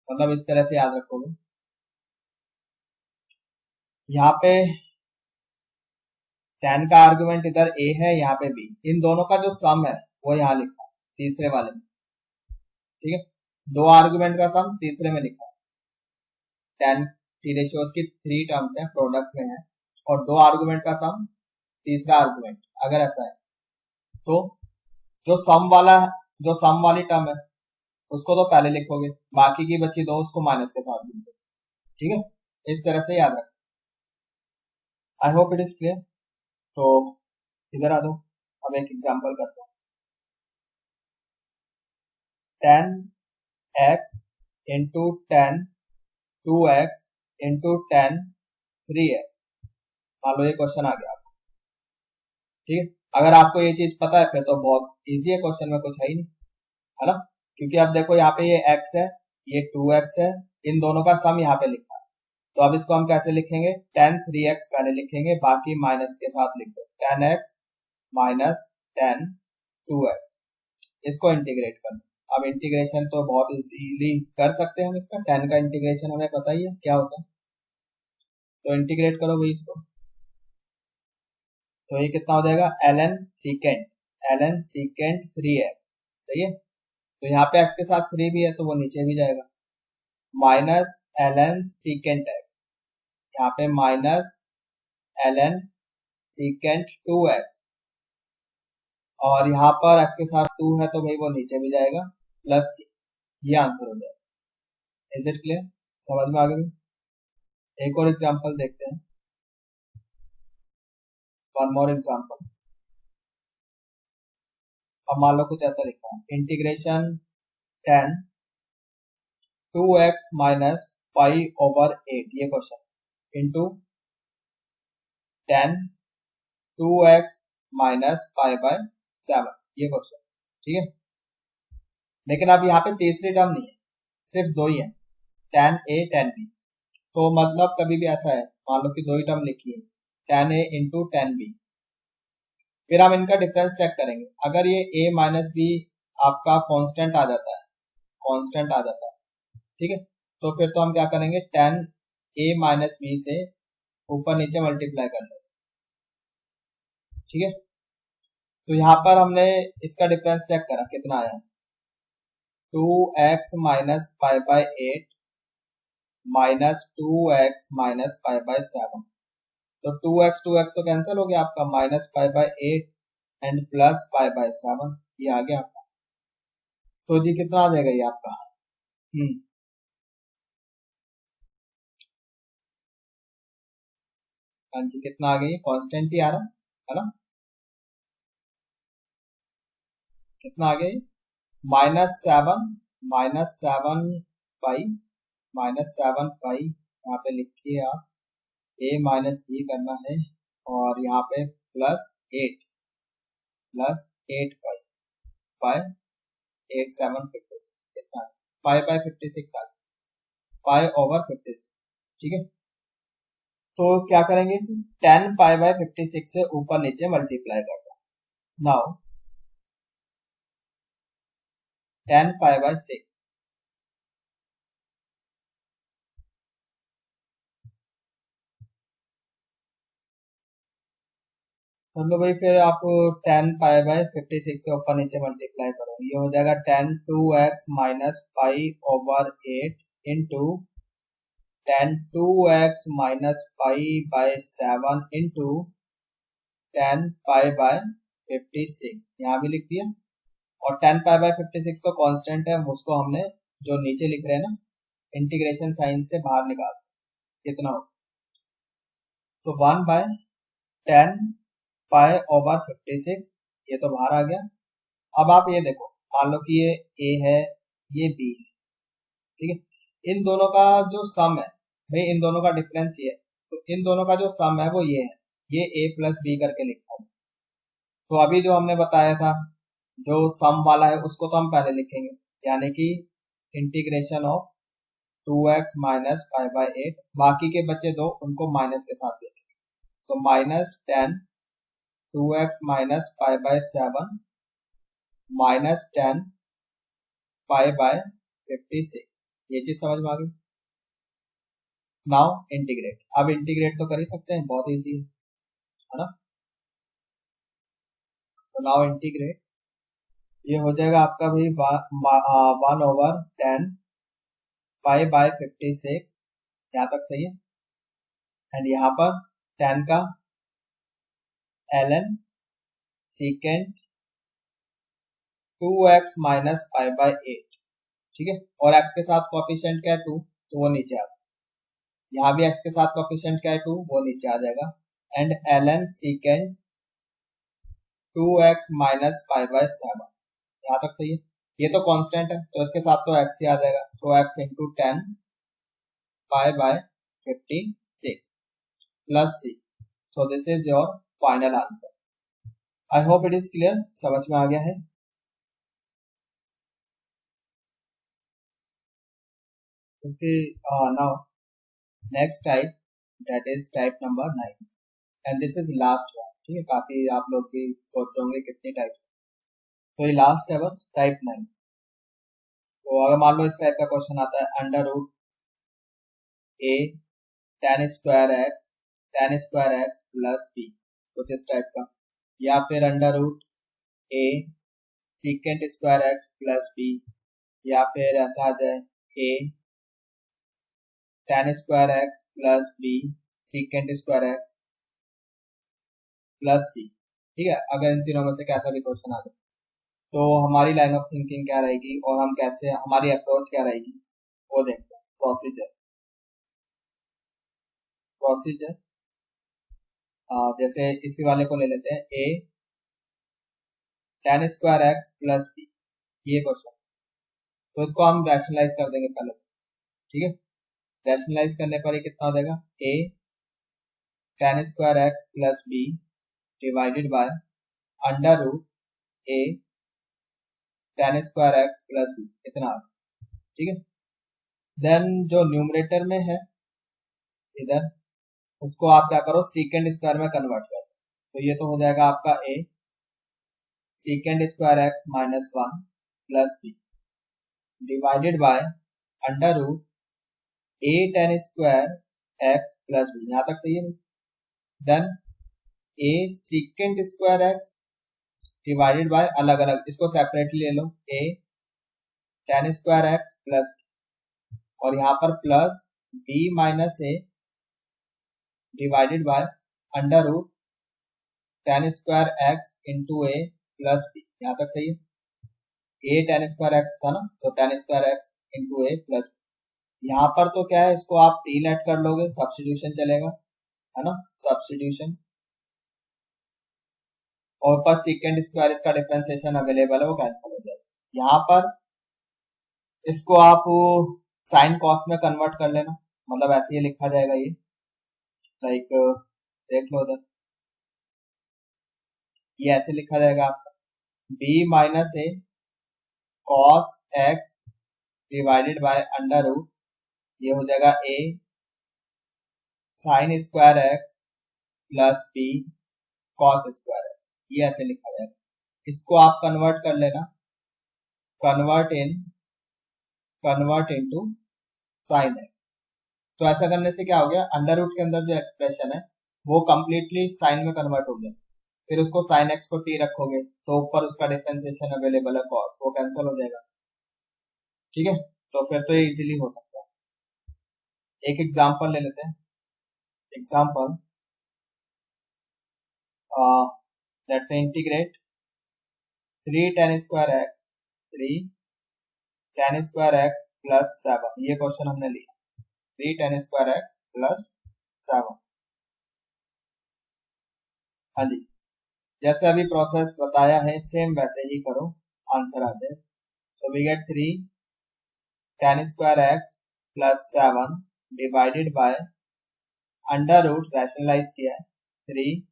मतलब इस तरह से याद रखोगे, यहाँ पे tan का आर्गुमेंट इधर a है, यहाँ पे b, इन दोनों का जो सम है वो यहाँ लिखा है तीसरे वाले में, ठीक है, दो आर्गुमेंट का सम तीसरे में लिखा है, tan t रेशियोज की 3 टर्म्स हैं, प्रोडक्ट में है, और दो आर्गुमेंट का सम तीसरा आर्गुमेंट, अगर ऐसा है तो जो सम वाली टर्म है उसको तो पहले लिखोगे, बाकी की बची दो उसको माइनस के साथ लिख दो, ठीक है, इस तरह से याद रख। आई होप इट इज क्लियर। तो इधर आ दो, अब एक एग्जांपल करते हैं, tan x into tan 2x into tan 3x, मान लो ये क्वेश्चन आ गया आपको, ठीक है, अगर आपको ये चीज पता है फिर तो बहुत इजी है, क्वेश्चन में कुछ है ही नहीं, है ना, क्योंकि अब देखो यहाँ पे ये x है, ये 2x है, इन दोनों का सम यहाँ पे लिखा है, तो अब इसको हम कैसे लिखेंगे, tan 3x पहले लिखेंगे, बाकी माइनस के साथ लिख दो, tan x minus tan 2x, इसको इंटीग्रेट कर दो। अब इंटीग्रेशन तो बहुत इजीली कर सकते हैं हम इसका, tan का इंटीग्रेशन हमें पता ही है क्या होता है, तो इंटीग्रेट करो भाई इसको, तो ये कितना हो जाएगा, ln secant 3x, सही है, तो यहाँ पे x के साथ 3 भी है तो वो नीचे भी जाएगा, माइनस ln secant x, यहाँ पे माइनस ln secant 2x, और यहाँ पर x के साथ 2 है तो भाई वो नीचे भी जाएगा, प्लस ये आंसर हो जाएगा। इज इट क्लियर, समझ में आ गया? एक और एग्जांपल देखते हैं, वन मोर एग्जांपल। अब मान लो कुछ ऐसा लिखा है, integration tan 2x minus pi over 8, ये question, into tan 2x minus pi by 7, ये क्वेश्चन, ठीक है, लेकिन अब यहाँ पे तीसरी टर्म नहीं है, सिर्फ दो ही है, tan a tan b, तो मतलब कभी भी ऐसा है, मान लो कि दो ही टर्म लिखी है, tan a into tan b, फिर हम इनका डिफरेंस चेक करेंगे, अगर ये a माइनस बी आपका कांस्टेंट आ जाता है, कांस्टेंट आ जाता है, ठीक है, तो फिर तो हम क्या करेंगे, tan a माइनस बी से ऊपर नीचे मल्टीप्लाई कर लेंगे, ठीक है, तो यहाँ पर हमने इसका डिफरेंस चेक करा, कितना आया, 2x minus pi by 8 minus 2x minus pi by 7, तो 2x तो कैंसिल हो गया आपका, minus pi by 8 and plus pi by 7, ये आ गया आपका, तो जी कितना आ जाएगा ये आपका, हाँ जी कितना आ गया, कांस्टेंट ही आ रहा है ना, कितना आ गया, माइनस 7 पाई, यहाँ पे लिखिए आप, a माइनस बी करना है, और यहाँ पे प्लस 8 पाई बाय 8 7 56, कितना पाई बाय 56 आ गया, पाई ओवर 56, ठीक है, तो क्या करेंगे, 10 पाई/56 से ऊपर नीचे मल्टीप्लाई कर दो। नाउ 10 पाई/6, मतलब भाई फिर आप 10 पाई/56 से ऊपर नीचे मल्टीप्लाई करो, ये हो जाएगा 10 2x - पाई/8 इंटू 10 2x - पाई/7 इंटू 10 पाई/56, यहाँ भी लिख दिया। और 10 पाई/56 तो कांस्टेंट है, उसको हमने जो नीचे लिख रहे हैं ना इंटीग्रेशन साइन से बाहर निकाल दिया। कितना हो, तो 1/10 पाई/56, ये तो बाहर आ गया। अब आप ये देखो, मान लो कि ये a है, ये b है, ठीक है। इन दोनों का जो सम है, भाई इन दोनों का डिफरेंस ये है, तो इन दोनों का जो सम है वो ये है, ये a + b करके लिखा है। तो अभी जो हमने बताया था, जो सम वाला है उसको तो हम पहले लिखेंगे, यानी कि इंटीग्रेशन ऑफ 2x - पाई/8, बाकी के बचे दो उनको माइनस के साथ लिखेंगे। सो -10 2x - पाई/7 -10 पाई/56, ये चीज समझ में आ गई। नाउ इंटीग्रेट, अब इंटीग्रेट तो कर ही सकते हैं, बहुत इजी है ना। तो नाउ इंटीग्रेट, ये हो जाएगा आपका भाई 1/10 पाई/56, यहाँ तक सही है। एंड यहाँ पर 10 का ln सीकेंट 2x - पाई/8, ठीक है। और x के साथ कोएफिशिएंट क्या है 2, तो वो नीचे आ जाएगा। यहाँ भी x के साथ कोएफिशिएंट क्या है 2, वो नीचे आ जाएगा। एंड ln सीकेंट 2x - पाई/7, यहाँ तक सही है। ये तो कांस्टेंट है तो इसके साथ तो x ही आ जाएगा, सो x इंटू 10 पाई/56 plus c। So this is your final answer. I hope it is clear, समझ में आ गया है। Okay, now next type, that is type number 9, and this is last one, ठीक है। काफी आप लोग भी सोच रहे होंगे कितनी टाइप्स, तो ये लास्ट है बस, टाइप 9। तो अगर मान लो इस टाइप का क्वेश्चन आता है, √a tan² x plus b, कुछ इस टाइप का, या फिर √a sec²x प्लस b, या फिर ऐसा आ जाए a tan² x plus b sec²x plus c, ठीक है। अगर इन तीनों में से कैसा भी क्वेश्चन आ जाए, तो हमारी लाइन ऑफ थिंकिंग क्या रहेगी और हम कैसे, हमारी अप्रोच क्या रहेगी, वो देखते हैं। प्रोसीजर जैसे इसी वाले को ले लेते हैं, a tan² x plus b, ये क्वेश्चन, तो इसको हम रैशनलाइज कर देंगे पहले, ठीक है। रैशनलाइज करने पर ये कितना हो जाएगा, a tan² x plus b divided by √a tan² x plus b, इतना, ठीक है। देन जो न्यूमरेटर में है इधर, उसको आप क्या करो, sec² में कन्वर्ट कर दो, तो ये तो हो जाएगा आपका a sec² x minus 1 plus b divided by √a tan² x plus b, यहाँ तक सही है। Then a sec² x divided by, अलग अलग इसको सेपरेटली ले लो, a tan² x plus b, और यहाँ पर plus b minus a divided by tan² x into a plus b, यहाँ तक सही है। a tan² x था ना, तो tan² x into a plus b, यहाँ पर तो क्या है, इसको आप t लेट कर लोगे, सब्स्टिट्यूशन चलेगा, है ना, सब्स्टिट्यूशन। और पर sec² इसका डिफरेंशिएशन अवेलेबल है, वो कैंसिल हो जाएगा। यहाँ पर इसको आप साइन कॉस में कन्वर्ट कर लेना, मतलब ऐसे ही लिखा जाएगा ये, लाइक देख लो उधर, ये ऐसे लिखा जाएगा आपका b minus a cos x divided by √, ये हो जाएगा a sine square x plus b cos square x, ये ऐसे लिखा जाएगा। इसको आप कन्वर्ट कर लेना, कन्वर्ट इनटू साइन एक्स। तो ऐसा करने से क्या हो गया, अंडर रूट के अंदर जो एक्सप्रेशन है वो कंप्लीटली साइन में कन्वर्ट हो गया। फिर उसको साइन एक्स को टी रखोगे तो ऊपर उसका डिफरेंशिएशन अवेलेबल है कॉस, वो कैंसिल हो जाएगा। ठीक है, तो फिर तो ये इजीली हो सकता है। एक एग्जांपल ले लेते हैं। एग्जांपल लेट्स से integrate 3 tan square x 3 tan square x plus 7, ये क्वेश्चन हमने लिया 3 tan स्क्वायर एक्स प्लस 7। हाँ जी, जैसे अभी प्रोसेस बताया है सेम वैसे ही करो, आंसर आ जाए। So we get 3 tan square x plus 7 divided by under root, rationalise किया है 3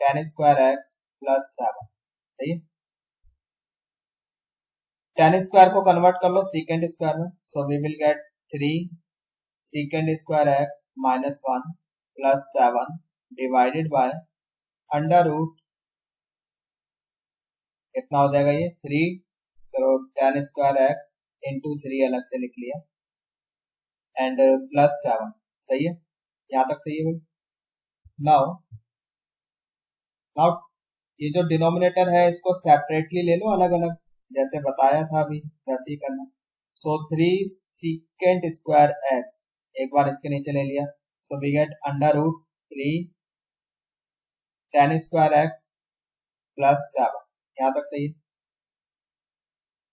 tan स्क्वायर एक्स प्लस 7। सही है, tan स्क्वायर को कन्वर्ट कर लो सीकेंड स्क्वायर में। So we will get 3 secant square x minus 1 plus 7 divided by under root, कितना हो जाएगा ये 3, चलो tan स्क्वायर एक्स इंटू 3 अलग से लिख लिया एंड प्लस 7। सही है, यहाँ तक सही है भाई। नाउ नाउ ये जो डिनोमिनेटर है इसको सेपरेटली ले लो, अलग अलग, जैसे बताया था अभी वैसे ही करना। सो 3 सीकेंट स्क्वायर एक्स एक बार इसके नीचे ले लिया, so we get under root 3 tan square x plus 7, यहाँ तक सही है।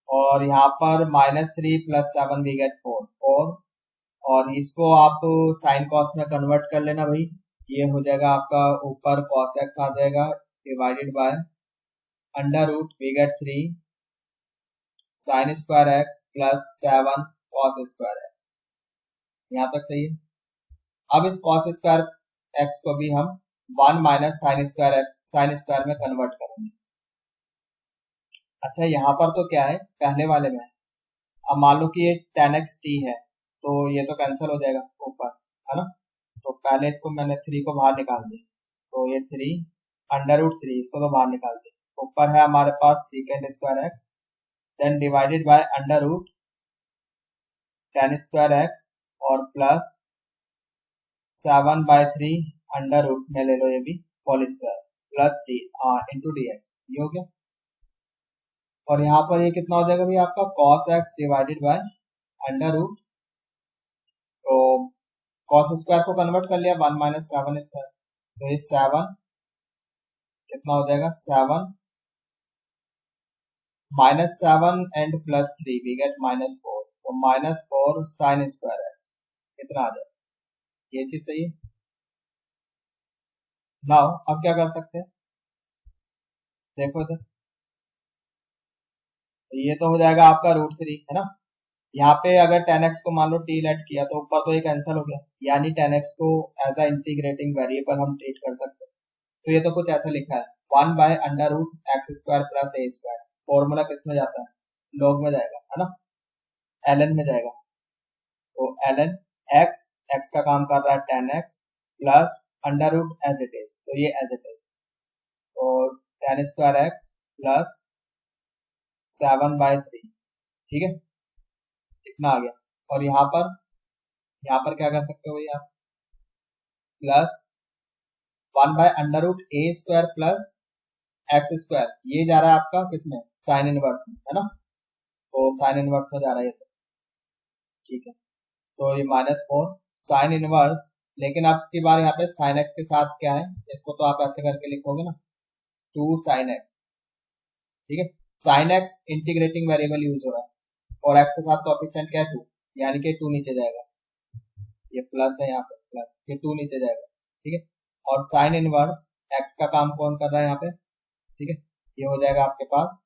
और यहाँ पर -3 प्लस 7 वी गेट 4, और इसको आप साइन कॉस में कन्वर्ट कर लेना भाई, ये हो जाएगा आपका ऊपर कॉस एक्स आ जाएगा divided by under root we get 3 sine square x plus 7 cos square x, यहाँ तक सही है। अब इस कॉस स्क्वायर एक्स को भी हम 1 minus sign square x sine square में कन्वर्ट करेंगे। अच्छा, यहाँ पर तो क्या है, पहले वाले में अब मान लो कि ये tan x t है तो ये तो कैंसिल हो जाएगा ऊपर, है ना। तो पहले इसको मैंने 3 को बाहर निकाल दिया, तो ये 3 अंडर रूट 3 इसको तो बाहर निकाल दिया। ऊपर है हमारे पास secant square x, then divided by under root tan square x और प्लस 7/3 अंडर रूट में ले लो ये भी whole square plus d into d x, ये हो गया। और यहाँ पर ये कितना हो जाएगा भाई आपका cos x divided by under root, तो cos स्क्वायर को कन्वर्ट कर लिया 1 माइनस 7 स्क्वायर, तो ये 7 कितना हो जाएगा 7 -7 एंड प्लस 3 वी गेट -4, तो -4 साइन स्क्वायर एक्स कितना आ जाएगा, ये चीज सही है। नाउ अब क्या कर सकते हैं, देखो इधर, ये तो हो जाएगा आपका √3, है ना। यहाँ पे अगर tan x को मान लो t लेट किया तो ऊपर तो ये कैंसिल हो गया, यानी tan x को एज अ इंटीग्रेटिंग वेरिएबल हम ट्रीट कर सकते हैं। तो ये तो कुछ ऐसा लिखा है 1 by under root x square plus a square, formula किस में जाता है, लॉग में जाएगा, है ना, ln में जाएगा। तो ln x, x का काम कर रहा है tan x plus under root as it is, तो ये एज इट इज, और tan स्क्वायर x प्लस 7/3, ठीक है, इतना आ गया। और यहाँ पर क्या कर सकते हो भाई आप, plus 1 by under root a square plus x square, ये जा रहा है आपका किसमें, साइन इनवर्स में, है ना, तो साइन इनवर्स में जा रहा है ये, तो ठीक है। तो ये -4 साइन इनवर्स, लेकिन अब की बार यहाँ पे साइन एक्स के साथ क्या है, इसको तो आप ऐसे करके लिखोगे ना 2 साइन एक्स, ठीक है। Sine x integrating variable use हो रहा है और एक्स के साथ कोएफिशिएंट क्या है 2, यानी कि 2 नीचे जाएगा, ये प्लस है यहाँ पे प्लस, ये 2 नीचे जाएगा, ठीक है। और साइन इनवर्स एक्स का काम कौन कर रहा है यहाँ पे, ठीक है, ये हो जाएगा आपके पास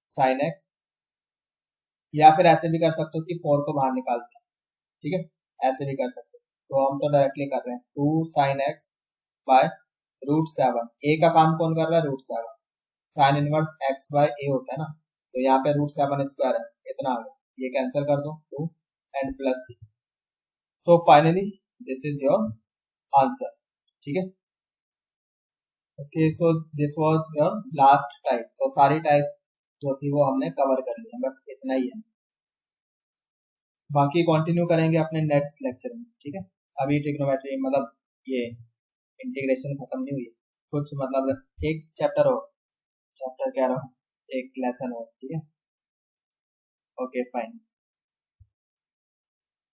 साइन एक्स, या फिर ऐसे भी कर सकते हो कि 4 को बाहर निकाल दिया, ठीक है, ऐसे भी कर सकते हो। तो हम तो डायरेक्टली कर रहे हैं 2 साइन एक्स बाय √7, ए का काम कौन कर रहा है √7, साइन इनवर्स एक्स बाय ए होता है ना, तो यहाँ पे √7 स्क्वायर है, इतना आ गया, ये कैंसिल कर दो 2 and plus c. So finally this is your answer. ठीक है, okay, so this was your last type. तो सारी टाइप जो थी वो हमने कवर कर ली, बस इतना ही है। बाकी कंटिन्यू करेंगे अपने नेक्स्ट लेक्चर में। ठीक है, अभी ट्रिग्नोमेट्री मतलब ये इंटीग्रेशन खत्म नहीं हुई, कुछ मतलब एक चैप्टर हो, चैप्टर कह रहा हूँ, एक लेसन हो। ठीक है, ओके फाइन।